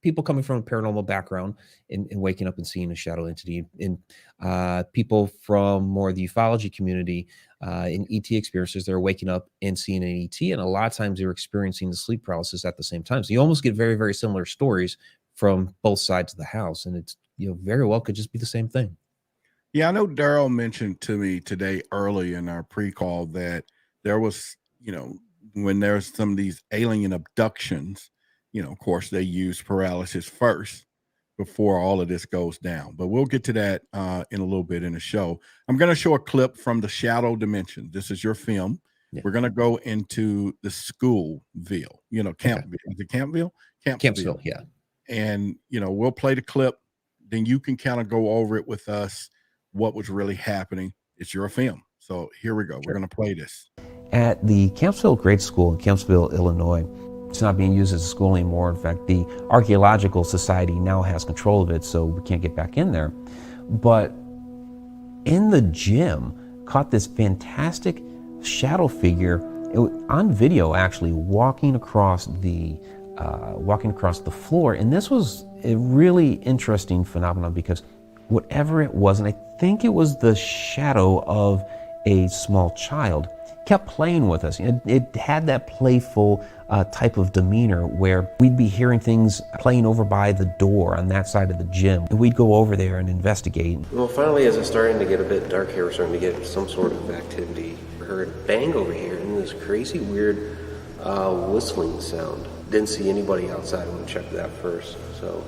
People coming from a paranormal background and waking up and seeing a shadow entity, and people from more the ufology community in ET experiences, they're waking up and seeing an ET, and a lot of times they're experiencing the sleep paralysis at the same time. So you almost get very, very similar stories from both sides of the house, and it's very well could just be the same thing. Yeah, I know Daryl mentioned to me today early in our pre-call that there was, when there's some of these alien abductions, of course, they use paralysis first before all of this goes down. But we'll get to that in a little bit in the show. I'm going to show a clip from the shadow dimension. This is your film. Yeah. We're going to go into the Schoolville, Campville. Okay. Is it Campville? Campsville, yeah. And, we'll play the clip. Then you can kind of go over it with us, what was really happening. It's your film. So here we go. Sure. We're going to play this. At the Campsville Grade School in Campsville, Illinois, it's not being used as a school anymore. In fact, the Archaeological Society now has control of it, so we can't get back in there. But in the gym, caught this fantastic shadow figure on video, actually walking across the floor. And this was a really interesting phenomenon, because whatever it was, and I think it was the shadow of a small child, kept playing with us. It had that playful type of demeanor where we'd be hearing things playing over by the door on that side of the gym, and we'd go over there and investigate. Well, finally, as it's starting to get a bit dark here, we're starting to get some sort of activity. We heard a bang over here, and this crazy, weird whistling sound. Didn't see anybody outside when we checked that first, so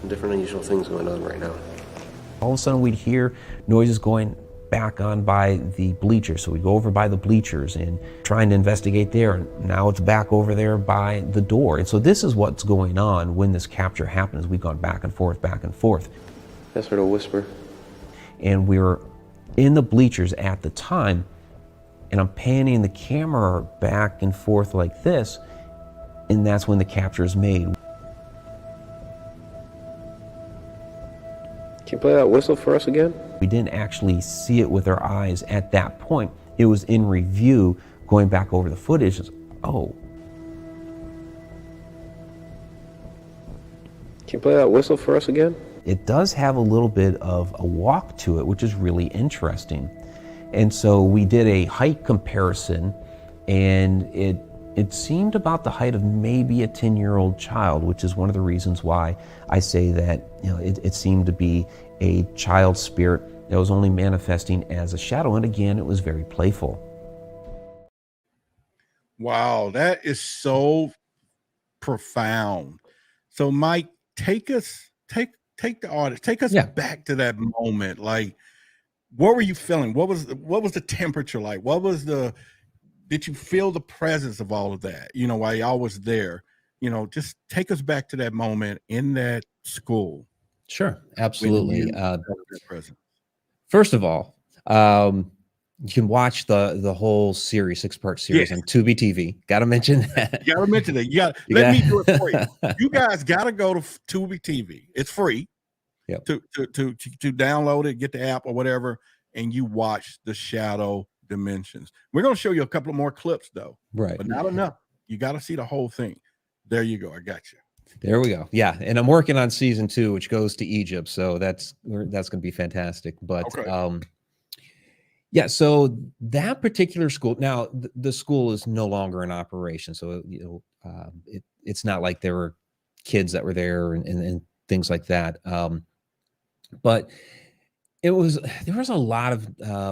some different unusual things going on right now. All of a sudden, we'd hear noises going back on by the bleachers. So we go over by the bleachers and trying to investigate there, and now it's back over there by the door. And so this is what's going on when this capture happens. We've gone back and forth, back and forth. That's sort of whisper. And we were in the bleachers at the time, and I'm panning the camera back and forth like this, and that's when the capture is made. Can you play that whistle for us again? We didn't actually see it with our eyes at that point. It was in review, going back over the footage. Oh. Can you play that whistle for us again? It does have a little bit of a walk to it, which is really interesting. And so we did a height comparison, and it seemed about the height of maybe a 10-year-old child, which is one of the reasons why I say that it seemed to be a child spirit that was only manifesting as a shadow. And again, it was very playful. Wow, that is so profound. So, Mike, take the audience, take us back to that moment. Like, what were you feeling? What was the temperature like? Did you feel the presence of all of that? While y'all was there, just take us back to that moment in that school. Sure, When absolutely. you felt that presence. First of all, you can watch the whole series, 6-part series on Tubi TV. Got to mention that. You got to mention that. Let me do it for you. You guys got to go to Tubi TV. It's free. Yep. To download it, get the app or whatever, and you watch the Shadow Dimensions. We're going to show you a couple of more clips though, right? But not enough. You got to see the whole thing. There you go. I got you. There we go. Yeah, and I'm working on season 2, which goes to Egypt, so that's going to be fantastic. But yeah, so that particular school now, the school is no longer in operation, so it's not like there were kids that were there and things like that. But there was a lot of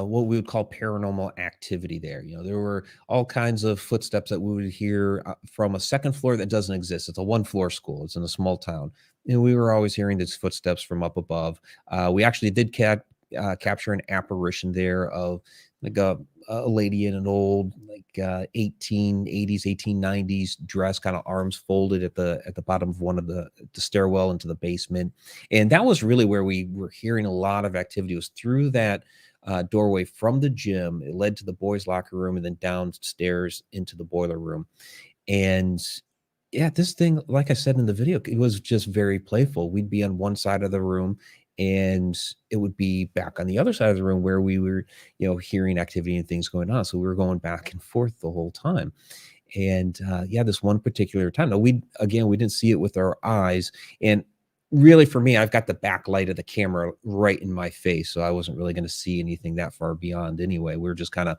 what we would call paranormal activity there. There were all kinds of footsteps that we would hear from a second floor that doesn't exist. It's a 1-floor school. It's in a small town. And we were always hearing these footsteps from up above. We actually did capture an apparition there of like a lady in an old 1880s, 1890s dress, kind of arms folded at the bottom of one of the stairwell into the basement. And that was really where we were hearing a lot of activity. It was through that doorway from the gym. It led to the boys' locker room and then downstairs into the boiler room. And yeah, this thing, like I said in the video, it was just very playful. We'd be on one side of the room and it would be back on the other side of the room where we were, hearing activity and things going on. So we were going back and forth the whole time. And this one particular time, now we didn't see it with our eyes. And really for me, I've got the backlight of the camera right in my face. So I wasn't really going to see anything that far beyond anyway. We were just kind of,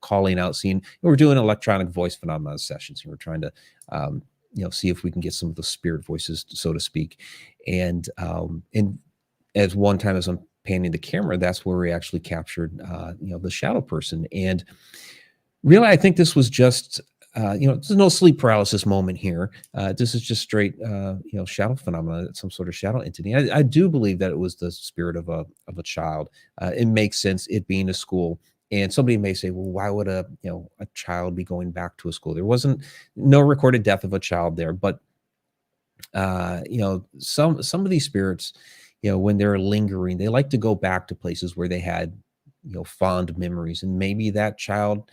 calling out, seeing, we're doing electronic voice phenomena sessions. And we're trying to, see if we can get some of the spirit voices, so to speak. And as one time as I'm panning the camera, that's where we actually captured, the shadow person. And really, I think this was just, there's no sleep paralysis moment here. This is just straight, shadow phenomena, some sort of shadow entity. I do believe that it was the spirit of a child. It makes sense, it being a school. And somebody may say, well, why would a child be going back to a school? There wasn't no recorded death of a child there, but some of these spirits, when they're lingering, they like to go back to places where they had, fond memories. And maybe that child,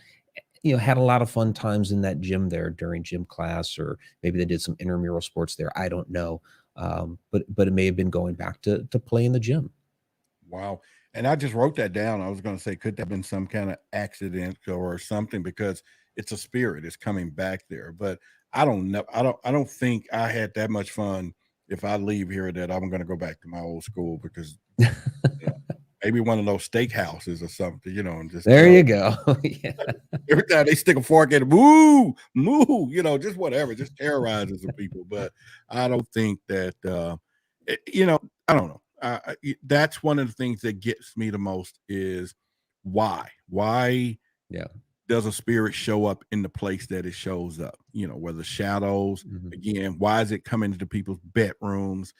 had a lot of fun times in that gym there during gym class, or maybe they did some intramural sports there. I don't know. But it may have been going back to play in the gym. Wow. And I just wrote that down. I was going to say, could that have been some kind of accident or something, because it's a spirit, it's coming back there. But I don't know. I don't think I had that much fun if I leave here that I'm going to go back to my old school, because maybe one of those steakhouses or something, and just there you go. Yeah. Every time they stick a fork in it, moo, just whatever, just terrorizes the people. But I don't think that, I don't know. That's one of the things that gets me the most is why does a spirit show up in the place that it shows up? Whether shadows, again, why is it coming into people's bedrooms?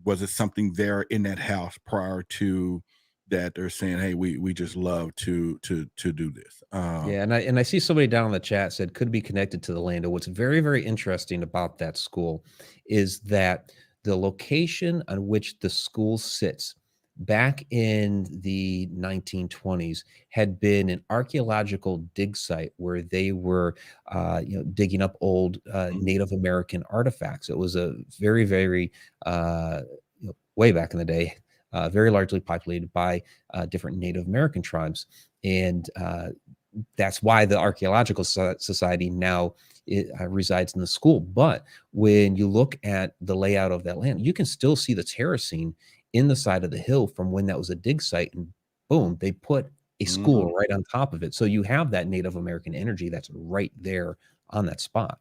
Was it something there in that house prior to that they're saying, hey, we just love to do this? And I see somebody down in the chat said could be connected to the land. And what's very, very interesting about that school is that the location on which the school sits back in the 1920s had been an archaeological dig site where they were, digging up old Native American artifacts. It was a very, very, way back in the day, very largely populated by different Native American tribes. And that's why the Archaeological Society now resides in the school. But when you look at the layout of that land, you can still see the terracing in the side of the hill from when that was a dig site, and boom, they put a school right on top of it. So you have that Native American energy that's right there on that spot.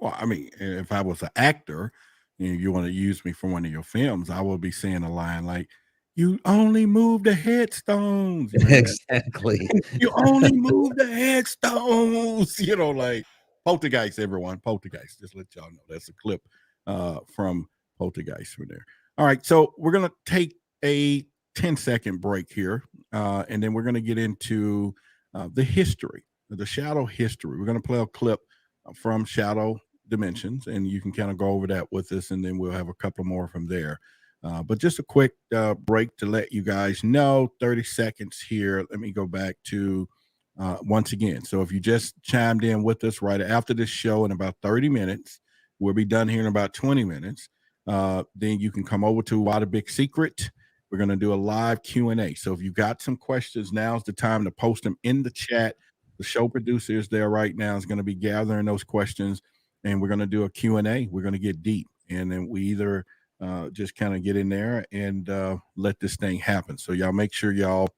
Well, I mean, if I was an actor, you want to use me for one of your films, I will be saying a line like, You only move the headstones. Man. Exactly. You only move the headstones. You know, like Poltergeist, everyone. Poltergeist. Just let y'all know. That's a clip from Poltergeist for there. All right. So we're going to take a 10-second break here. And then we're going to get into the history, the shadow history. We're going to play a clip from Shadow Dimensions, and you can kind of go over that with us, and then we'll have a couple more from there. But just a quick break to let you guys know, 30 seconds here. Let me go back to once again. So if you just chimed in with us right after this show in about 30 minutes, we'll be done here in about 20 minutes. Then you can come over to Why the Big Secret. We're going to do a live Q&A. So if you got some questions, now's the time to post them in the chat. The show producer is there right now, is going to be gathering those questions, and we're going to do a Q&A. We're going to get deep, and then we either just kind of get in there and let this thing happen. So y'all make sure y'all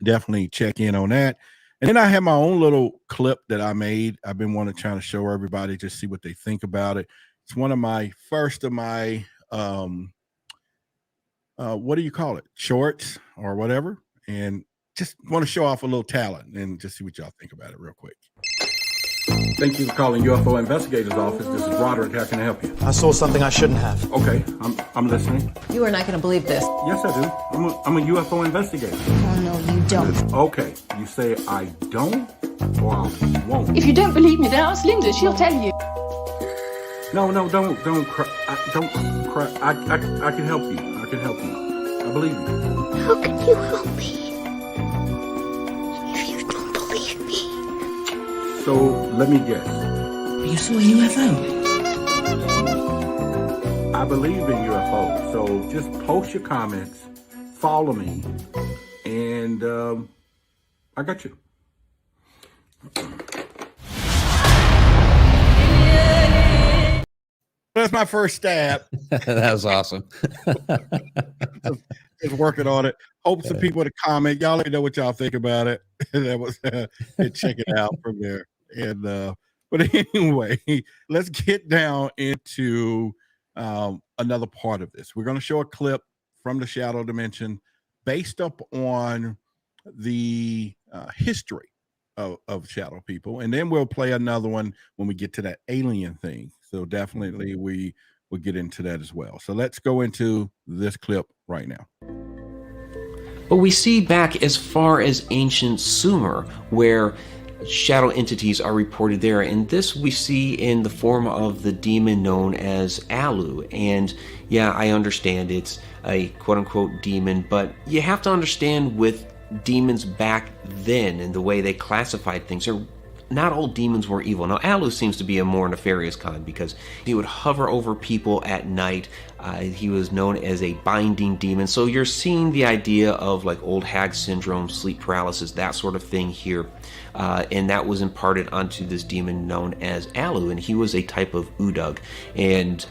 definitely check in on that. And then I have my own little clip that I made. I've been wanting to try to show everybody, just see what they think about it. It's one of my first of my what do you call it? Shorts or whatever. And just want to show off a little talent and just see what y'all think about it real quick. Thank you for calling UFO Investigators Office. This is Roderick. How can I help you? I saw something I shouldn't have. Okay, I'm listening. You are not going to believe this. Yes, I do. I'm a UFO investigator. Oh, no, you don't. Okay, you say I don't or I won't? If you don't believe me, then ask Linda. She'll tell you. No, don't cry. Don't cry. I can help you. I can help you. I believe you. How can you help me if you don't believe me? So let me guess. You saw a UFO? I believe in UFOs. So just post your comments, follow me, and I got you. That's my first stab. That was awesome. Just working on it. Hope some people to comment. Y'all let me know what y'all think about it. That was and check it out from there. And but anyway, let's get down into another part of this. We're going to show a clip from the Shadow Dimension based up on the history of shadow people, and then we'll play another one when we get to that alien thing. So definitely we will get into that as well. So let's go into this clip right now. But we see back as far as ancient Sumer, where shadow entities are reported there, and this we see in the form of the demon known as Alu. And yeah, I understand it's a quote-unquote demon, but you have to understand with demons back then and the way they classified things, not all demons were evil. Now, Alu seems to be a more nefarious kind because he would hover over people at night. He was known as a binding demon. So you're seeing the idea of like old hag syndrome, sleep paralysis, that sort of thing here. And that was imparted onto this demon known as Alu. And he was a type of Udug. And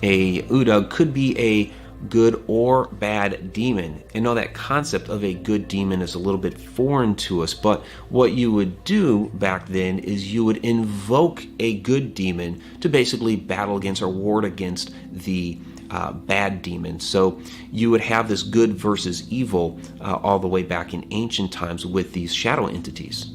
a Udug could be a good or bad demon. And now that concept of a good demon is a little bit foreign to us, but what you would do back then is you would invoke a good demon to basically battle against or ward against the bad demon. So you would have this good versus evil all the way back in ancient times with these shadow entities.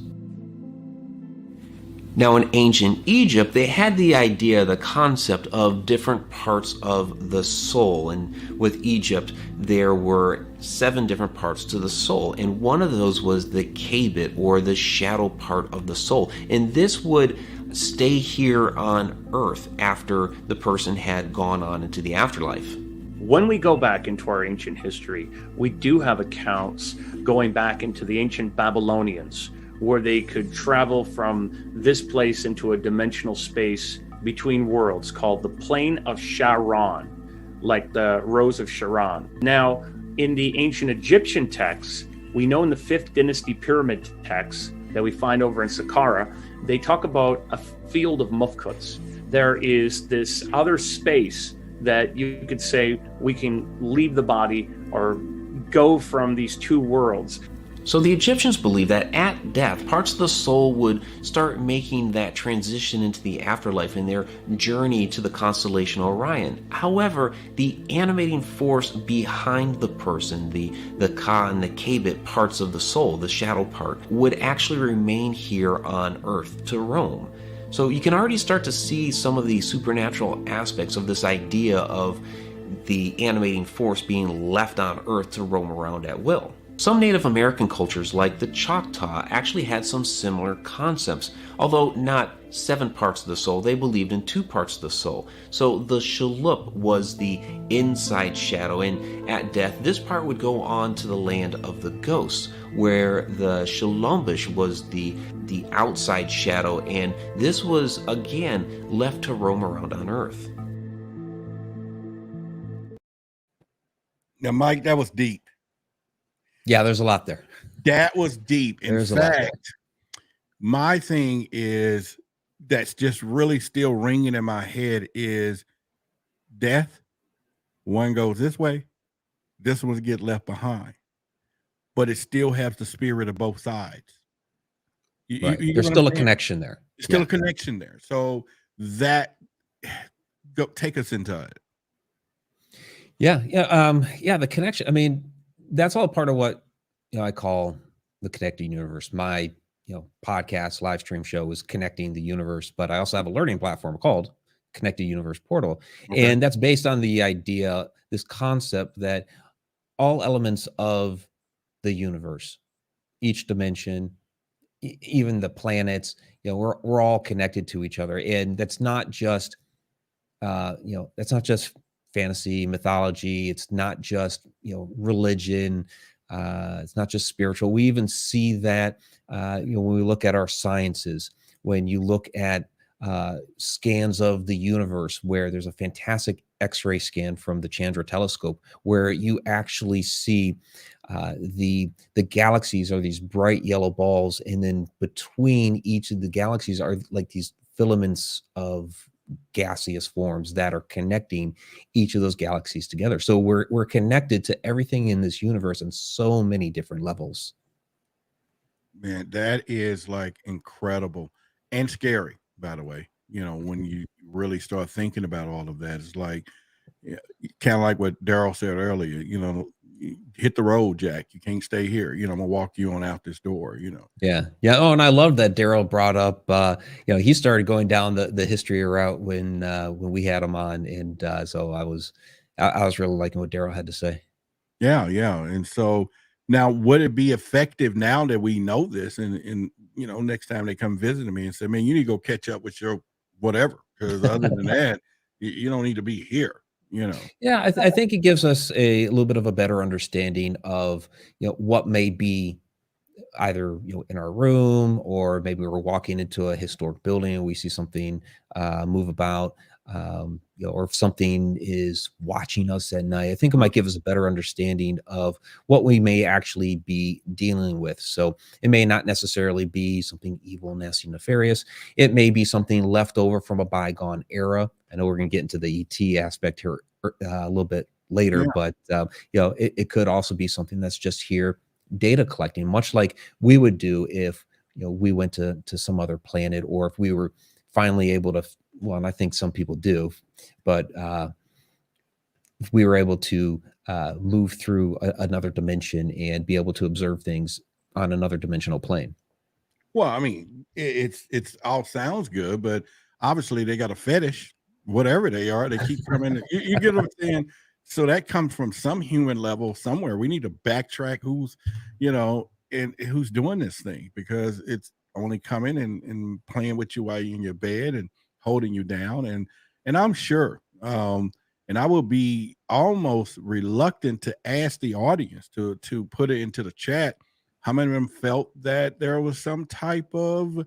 Now, in ancient Egypt, they had the idea, the concept of different parts of the soul. And with Egypt, there were 7 different parts to the soul. And one of those was the kabit, or the shadow part of the soul. And this would stay here on Earth after the person had gone on into the afterlife. When we go back into our ancient history, we do have accounts going back into the ancient Babylonians, where they could travel from this place into a dimensional space between worlds called the Plain of Sharon, like the Rose of Sharon. Now, in the ancient Egyptian texts, we know in the 5th Dynasty Pyramid texts that we find over in Saqqara, they talk about a field of mufkuts. There is this other space that you could say we can leave the body or go from these 2 worlds. So the Egyptians believed that at death, parts of the soul would start making that transition into the afterlife in their journey to the constellation Orion. However, the animating force behind the person, the Ka and the Kabit parts of the soul, the shadow part, would actually remain here on Earth to roam. So you can already start to see some of the supernatural aspects of this idea of the animating force being left on Earth to roam around at will. Some Native American cultures, like the Choctaw, actually had some similar concepts. Although not 7 parts of the soul, they believed in 2 parts of the soul. So the Shalluk was the inside shadow, and at death, this part would go on to the land of the ghosts, where the Shalombish was the outside shadow, and this was, again, left to roam around on Earth. Now, Mike, that was deep. Yeah, there's a lot there. That was deep. In There's a lot there. fact, my thing is that's just really still ringing in my head is death. One goes this way, this one get left behind, but it still has the spirit of both sides. Right. You There's know what still I'm a saying? connection there. There's still a connection there. So that take us into it. Yeah. The connection. I mean, that's all part of what I call the connected universe. My podcast live stream show is Connecting the Universe, but I also have a learning platform called Connected Universe Portal, and that's based on the idea, this concept that all elements of the universe, each dimension, even the planets, we're all connected to each other, and that's not just that's not just fantasy, mythology. It's not just religion. It's not just spiritual. We even see that when we look at our sciences, when you look at scans of the universe, where there's a fantastic X-ray scan from the Chandra telescope, where you actually see the galaxies are these bright yellow balls, and then between each of the galaxies are like these filaments of gaseous forms that are connecting each of those galaxies together. So we're connected to everything in this universe on so many different levels. Man, that is like incredible and scary, by the way. When you really start thinking about all of that, it's like kind of like what Daryl said earlier, hit the road, Jack. You can't stay here. I'm gonna walk you on out this door, Yeah. Oh, and I love that Daryl brought up he started going down the history route when we had him on, and so I was really liking what Daryl had to say. Yeah. And so now, would it be effective now that we know this, and next time they come visit me and say, man, you need to go catch up with your whatever, because other than that, you don't need to be here. Yeah, I think it gives us a little bit of a better understanding of what may be either in our room, or maybe we're walking into a historic building and we see something move about, or if something is watching us at night. I think it might give us a better understanding of what we may actually be dealing with. So it may not necessarily be something evil, nasty, nefarious. It may be something left over from a bygone era. I know we're going to get into the ET aspect here a little bit later, but it could also be something that's just here data collecting, much like we would do if we went to some other planet, or if we were finally able to, well, and I think some people do, but if we were able to move through another dimension and be able to observe things on another dimensional plane. Well, I mean, it's all sounds good, but obviously they got a fetish, whatever they are. They keep coming. You get what I'm saying? So that comes from some human level somewhere. We need to backtrack who's, and who's doing this thing, because it's only coming and playing with you while you're in your bed and holding you down. And I'm sure, and I will be almost reluctant to ask the audience to put it into the chat, how many of them felt that there was some type of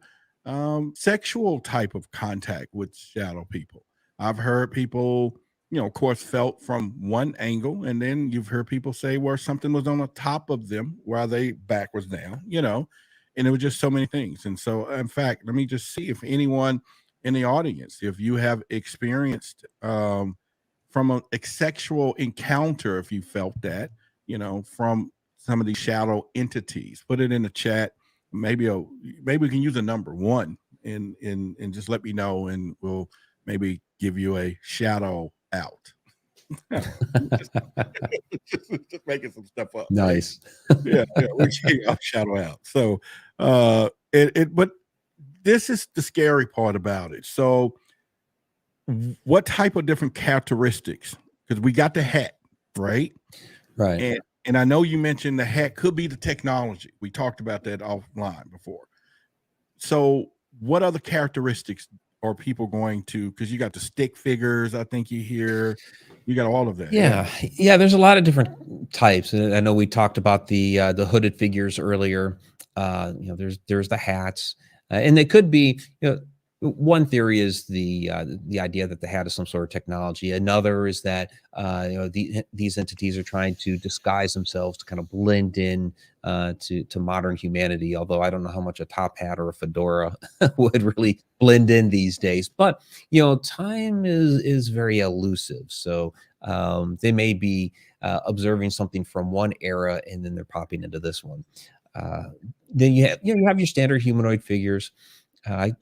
sexual type of contact with shadow people. I've heard people, of course, felt from one angle, and then you've heard people say where something was on the top of them while they back was down, and it was just so many things. And so, in fact, let me just see if anyone in the audience, if you have experienced from a sexual encounter, if you felt that, from some of these shadow entities. Put it in the chat. Maybe we can use a number 1 and just let me know, and we'll maybe give you a shadow out. just making some stuff up. Nice. Yeah, we're shadow out. So but this is the scary part about it. So what type of different characteristics? Because we got the hat, right? Right. And I know you mentioned the hat could be the technology. We talked about that offline before. So what other characteristics are people going to, because you got the stick figures, I think you got all of that. Yeah, there's a lot of different types. And I know we talked about the hooded figures earlier. There's the hats, and they could be, one theory is the idea that the hat is some sort of technology. Another is that these entities are trying to disguise themselves to kind of blend in to modern humanity. Although I don't know how much a top hat or a fedora would really blend in these days. But time is very elusive. So they may be observing something from one era and then they're popping into this one. Then you have your standard humanoid figures. I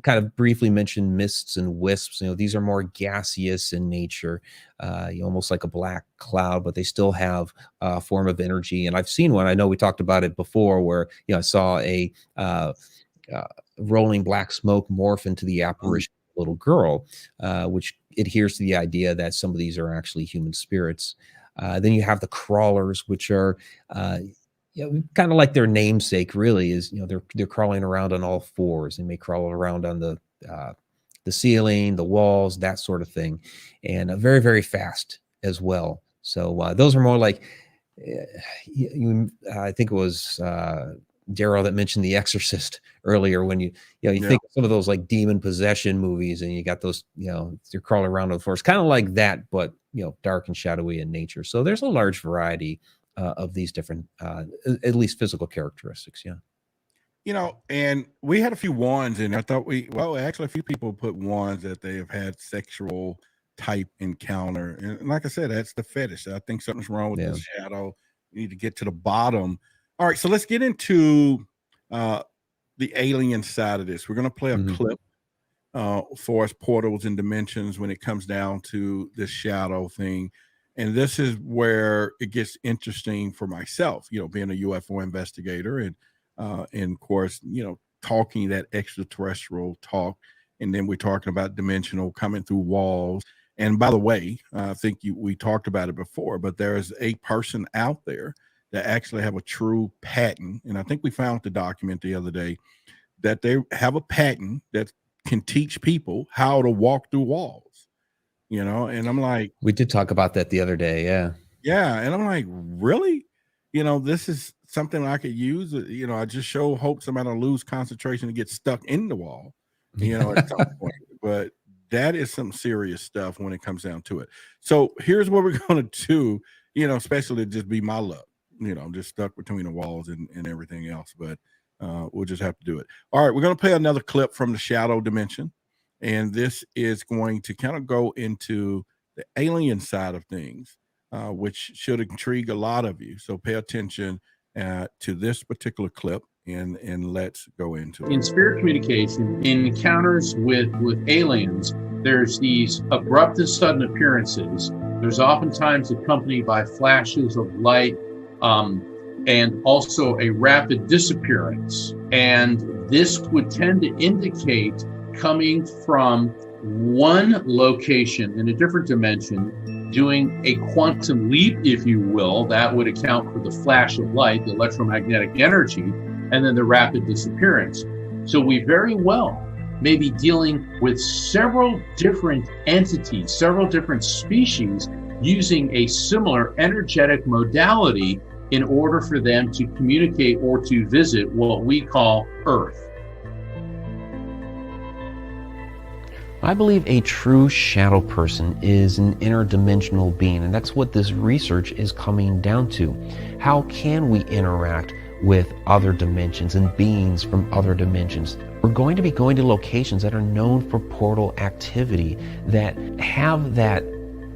kind of briefly mentioned mists and wisps. These are more gaseous in nature, almost like a black cloud, but they still have a form of energy. And I've seen one. I know we talked about it before, where I saw a rolling black smoke morph into the apparition of a little girl, which adheres to the idea that some of these are actually human spirits. Then you have the crawlers, which are kind of like their namesake really is, they're crawling around on all fours. They may crawl around on the ceiling, the walls, that sort of thing, and very, very fast as well. So those are more like, I think it was Daryl that mentioned The Exorcist earlier, when you think of some of those like demon possession movies, and you got those, they're crawling around on the floors, kind of like that, but dark and shadowy in nature. So there's a large variety of these different, at least physical characteristics. Yeah. And we had a few ones, and I thought actually a few people put ones that they have had sexual type encounter. And like I said, that's the fetish. I think something's wrong with the shadow. You need to get to the bottom. All right. So let's get into the alien side of this. We're going to play a clip for us, portals and dimensions, when it comes down to this shadow thing. And this is where it gets interesting for myself, being a UFO investigator and of course, talking that extraterrestrial talk. And then we're talking about dimensional coming through walls. And by the way, I think we talked about it before, but there is a person out there that actually have a true patent. And I think we found the document the other day that they have a patent that can teach people how to walk through walls. And I'm like, we did talk about that the other day. Yeah. And I'm like, really? This is something I could use. I just hope somebody will lose concentration and get stuck in the wall, at some point. But that is some serious stuff when it comes down to it. So here's what we're going to do, especially just be my luck. I'm just stuck between the walls and everything else, but we'll just have to do it. All right. We're going to play another clip from the shadow dimension. And this is going to kind of go into the alien side of things, which should intrigue a lot of you. So pay attention to this particular clip, and let's go into it. In spirit communication, in encounters with aliens, there's these abrupt and sudden appearances. There's oftentimes accompanied by flashes of light, and also a rapid disappearance. And this would tend to indicate coming from one location in a different dimension, doing a quantum leap, if you will. That would account for the flash of light, the electromagnetic energy, and then the rapid disappearance. So we very well may be dealing with several different entities, several different species, using a similar energetic modality in order for them to communicate or to visit what we call Earth. I believe a true shadow person is an interdimensional being, and that's what this research is coming down to. How can we interact with other dimensions and beings from other dimensions? We're going to be going to locations that are known for portal activity, that have that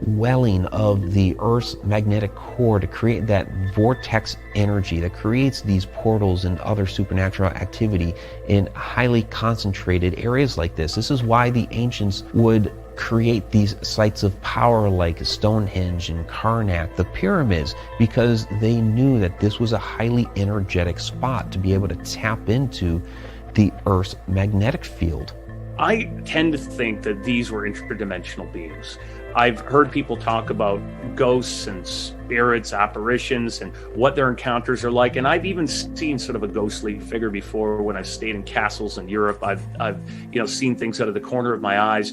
welling of the Earth's magnetic core to create that vortex energy that creates these portals and other supernatural activity in highly concentrated areas like this. This is why the ancients would create these sites of power like Stonehenge and Karnak, the pyramids, because they knew that this was a highly energetic spot to be able to tap into the Earth's magnetic field. I tend to think that these were interdimensional beings. I've heard people talk about ghosts and spirits, apparitions, and what their encounters are like. And I've even seen sort of a ghostly figure before when I've stayed in castles in Europe. I've seen things out of the corner of my eyes.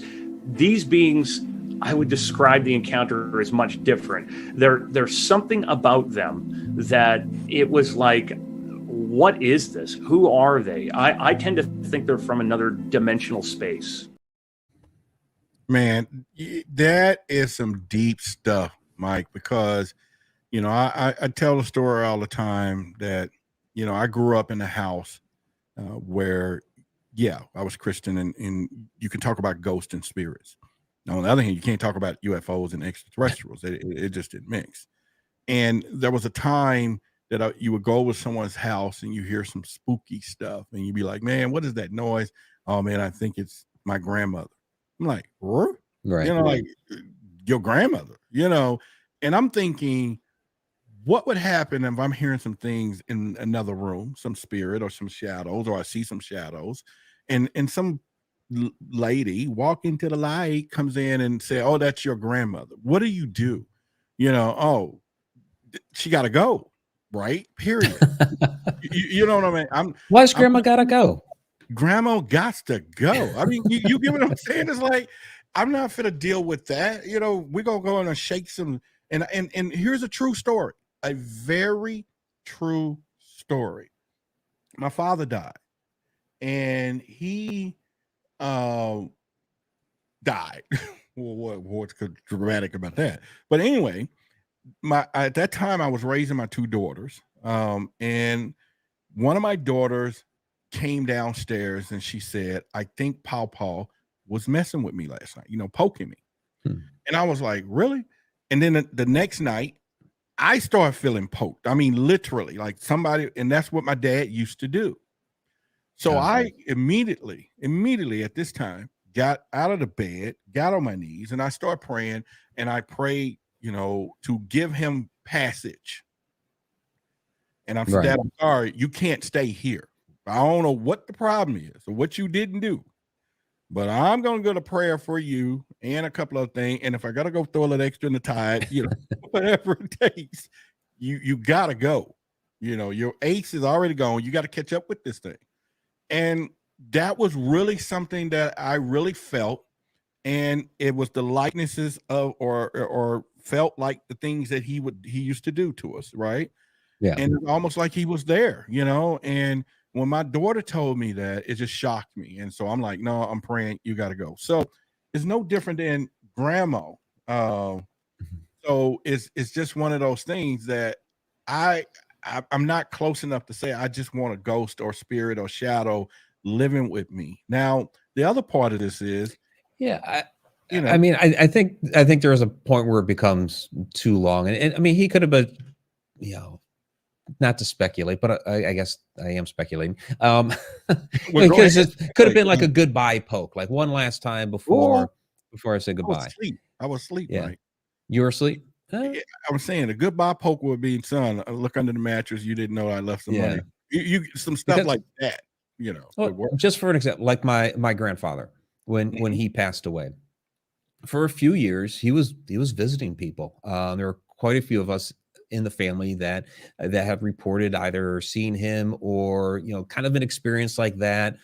These beings, I would describe the encounter as much different. There's something about them that it was like, what is this? Who are they? I tend to think they're from another dimensional space. Man, that is some deep stuff, Mike, because, I tell the story all the time that, I grew up in a house where, I was Christian, and you can talk about ghosts and spirits. Now, on the other hand, you can't talk about UFOs and extraterrestrials. It just didn't mix. And there was a time that you would go with someone's house and you hear some spooky stuff and you'd be like, man, what is that noise? Oh, man, I think it's my grandmother. I'm like, what? Right. Like your grandmother, and I'm thinking, what would happen if I'm hearing some things in another room, some spirit or some shadows, or I see some shadows, and some lady walk into the light, comes in and say, oh, that's your grandmother. What do? Oh, she got to go. Right. Period. you know what I mean? Why's grandma gotta go? Grandma gots to go. I mean, you get what I'm saying? It's like, I'm not going to deal with that. We're going to go in and shake some. And here's a true story, a very true story. My father died and he died. What's dramatic about that? But anyway, at that time I was raising my two daughters. And one of my daughters came downstairs and she said, I think Paw was messing with me last night, poking me. And I was like, really? And then the next night I started feeling poked. I mean, literally, like somebody, and that's what my dad used to do. So I immediately at this time got out of the bed, got on my knees, and I started praying, and I prayed, to give him passage. And I said, Dad, I'm sorry, you can't stay here. I don't know what the problem is or what you didn't do, but I'm going to go to prayer for you and a couple of things. And if I got to go throw a little extra in the tide, whatever it takes, you got to go. Your ace is already gone. You got to catch up with this thing. And that was really something that I really felt. And it was the likenesses of, or felt like the things that he used to do to us. Right. Yeah. And it's almost like he was there, and when my daughter told me that, it just shocked me. And so I'm like, no, I'm praying, you got to go. So it's no different than grandma. So it's just one of those things that I'm not close enough to say I just want a ghost or spirit or shadow living with me. Now, the other part of this is, I mean, I think there is a point where it becomes too long. And I mean, he could have been, not to speculate, but I guess I am speculating. Because it could have been like a goodbye poke, like one last time before I say goodbye. I was asleep. Yeah. Right? You were asleep? I was saying a goodbye poke would be, son, look under the mattress. You didn't know I left some money. You some stuff like that, Well, just for an example, like my grandfather, when he passed away, for a few years, he was visiting people. There were quite a few of us in the family that have reported either seeing him or kind of an experience like that,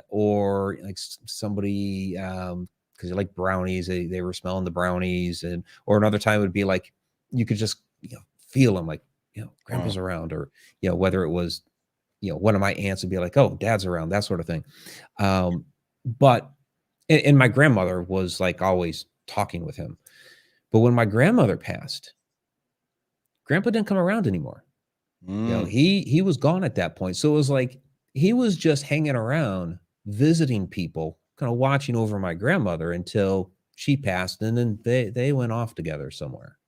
or like somebody because they like brownies, they were smelling the brownies, or another time it would be like you could just feel him, like grandpa's around, or whether it was one of my aunts would be like, oh, dad's around, that sort of thing. But and my grandmother was like always talking with him, but when my grandmother passed, grandpa didn't come around anymore. He was gone at that point. So it was like he was just hanging around, visiting people, kind of watching over my grandmother until she passed, and then they went off together somewhere.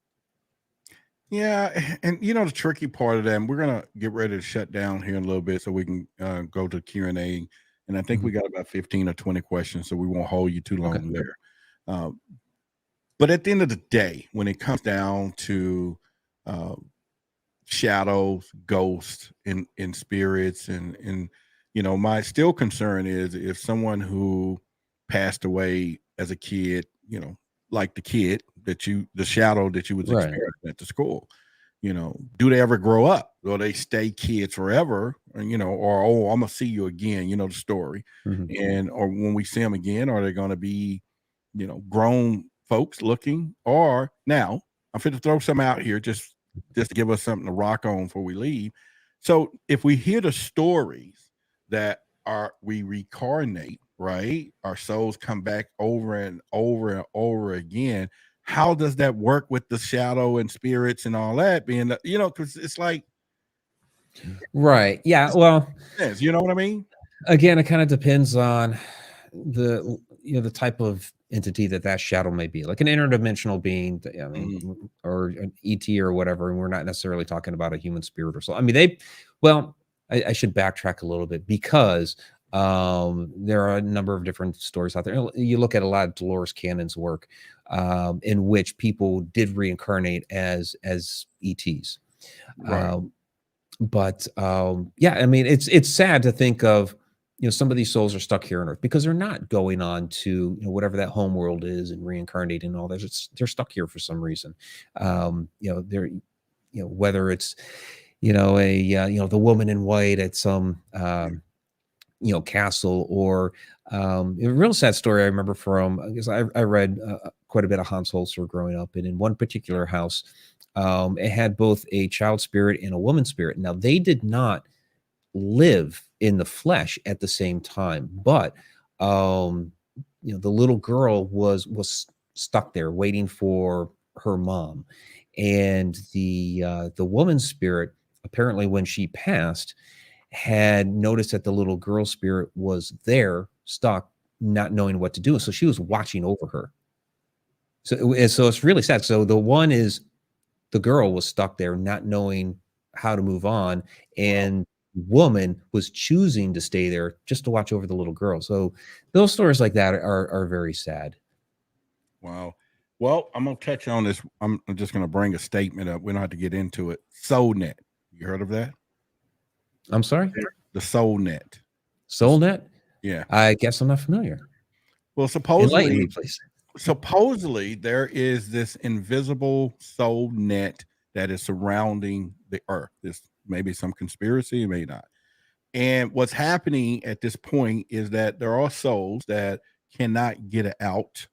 Yeah, and the tricky part of that, and we're gonna get ready to shut down here in a little bit so we can go to Q&A. And I think we got about 15 or 20 questions, so we won't hold you too long there. But at the end of the day, when it comes down to shadows, ghosts, and spirits, and my still concern is if someone who passed away as a kid, like the kid the shadow that you was experiencing at the school, do they ever grow up? Will they stay kids forever? Or I'm gonna see you again, the story. And or when we see them again, are they gonna be, grown folks looking? Or now I'm fit to throw some out here just to give us something to rock on before we leave. So if we hear the stories that we reincarnate, right? Our souls come back over and over and over again. How does that work with the shadow and spirits and all that? Being, because it's like, right? Yeah. Well, you know what I mean? Again, it kind of depends on the type of entity that shadow may be, like an interdimensional being. I mean, or an ET or whatever. And we're not necessarily talking about a human spirit or so. I mean, I should backtrack a little bit because there are a number of different stories out there. You look at a lot of Dolores Cannon's work, in which people did reincarnate as ETs. Right. Yeah, I mean, it's sad to think of, some of these souls are stuck here on Earth because they're not going on to whatever that home world is and reincarnating and all that. They're stuck here for some reason. They're whether it's the woman in white at some castle, or a real sad story I remember from, because I read quite a bit of Hans Holzer growing up, and in one particular house, it had both a child spirit and a woman spirit. Now, they did not live in the flesh at the same time, but the little girl was stuck there waiting for her mom, and the woman's spirit, apparently when she passed, had noticed that the little girl spirit was there stuck, not knowing what to do, so she was watching over her. So it's really sad. So the girl was stuck there not knowing how to move on, and woman was choosing to stay there just to watch over the little girl. So those stories like that are very sad. Wow. Well, I'm gonna touch on this. I'm just gonna bring a statement up. We don't have to get into it. SoulNet. You heard of that? I'm sorry? The SoulNet. SoulNet? Yeah. I guess I'm not familiar. Well, Enlighten me, please. Supposedly there is this invisible soul net that is surrounding the earth. This may be some conspiracy, it may not. And what's happening at this point is that there are souls that cannot get it out.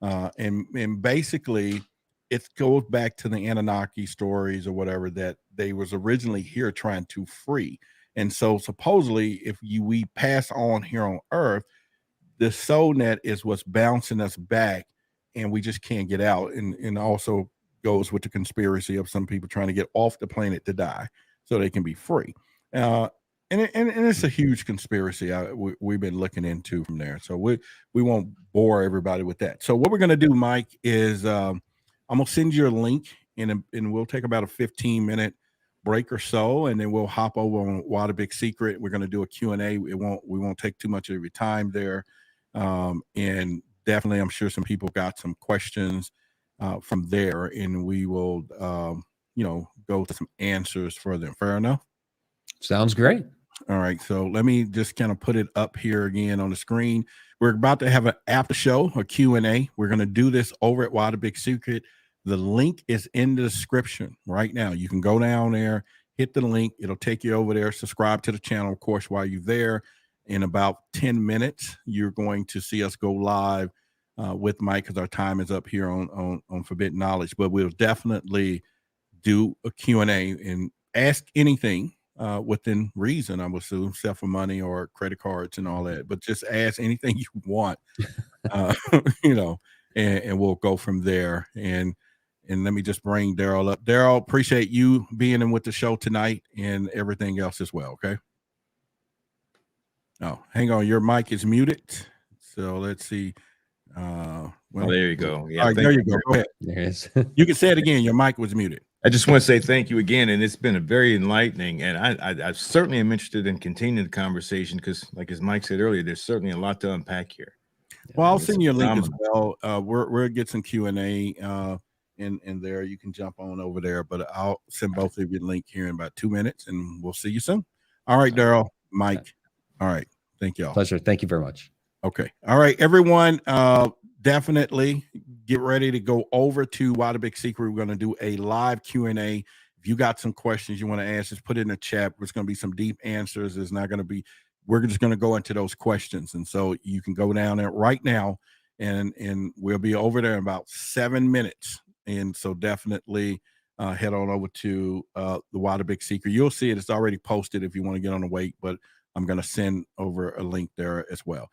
And basically it goes back to the Anunnaki stories or whatever, that they was originally here trying to free. And so supposedly if we pass on here on earth, the soul net is what's bouncing us back, and we just can't get out. And also goes with the conspiracy of some people trying to get off the planet to die so they can be free. And it's a huge conspiracy we've been looking into from there. So we won't bore everybody with that. So what we're going to do, Mike, is I'm going to send you a link, and we'll take about a 15-minute break or so, and then we'll hop over on Why the Big Secret. We're going to do a Q&A. We won't take too much of your time there. And definitely, I'm sure some people got some questions from there, and we will, go to some answers for them. Fair enough? Sounds great. All right. So let me just kind of put it up here again on the screen. We're about to have an after show, a Q&A. We're going to do this over at Why the Big Secret. The link is in the description right now. You can go down there, hit the link. It'll take you over there. Subscribe to the channel, of course, while you're there. In about 10 minutes, you're going to see us go live with Mike, because our time is up here on Forbidden Knowledge. But we'll definitely do a Q&A and ask anything within reason, I would assume, except for money or credit cards and all that. But just ask anything you want, and we'll go from there. And let me just bring Daryl up. Daryl, appreciate you being in with the show tonight and everything else as well, okay? Oh, hang on. Your mic is muted. So let's see. Well, there you go. Yeah, all right, there you go. Go ahead. There it is. You can say it again. Your mic was muted. I just want to say thank you again, and it's been a very enlightening. And I certainly am interested in continuing the conversation because, like as Mike said earlier, there's certainly a lot to unpack here. Well, I'll send you a link as well. We'll get some Q&A in there. You can jump on over there, but I'll send both of you a link here in about 2 minutes, and we'll see you soon. All right, Daryl, Mike. All right, thank y'all. Pleasure. Thank you very much. Okay. All right, everyone. Definitely get ready to go over to Why the Big Secret. We're going to do a live Q&A. If you got some questions you want to ask, just put it in the chat. There's going to be some deep answers. There's not going to be, we're just going to go into those questions. And so you can go down there right now and we'll be over there in about 7 minutes. And so definitely head on over to the Why the Big Secret. You'll see it. It's already posted if you want to get on the wait, but I'm going to send over a link there as well.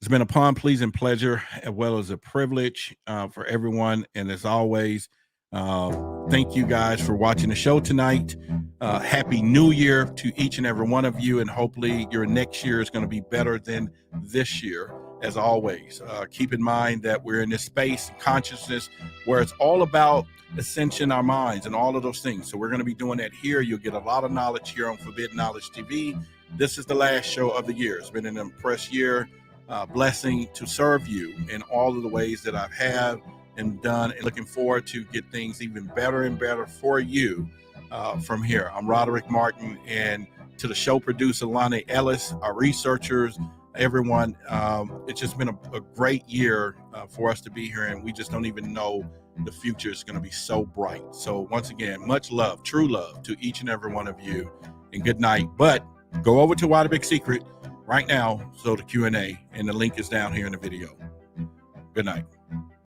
It's been a pleasing pleasure, as well as a privilege for everyone. And as always, thank you guys for watching the show tonight. Happy New Year to each and every one of you. And hopefully your next year is going to be better than this year. As always, keep in mind that we're in this space consciousness where it's all about ascension our minds and all of those things. So we're going to be doing that here. You'll get a lot of knowledge here on Forbidden Knowledge TV. This is the last show of the year. It's been an impressive year. Blessing to serve you in all of the ways that I've had and done, and looking forward to get things even better and better for you from here. I'm Roderick Martin, and to the show producer Lonnie Ellis, our researchers, everyone, it's just been a great year for us to be here, and we just don't even know the future is going to be so bright. So once again, much love, true love to each and every one of you, and good night. But go over to Why the Big Secret right now, so the Q&A, and the link is down here in the video. Good night.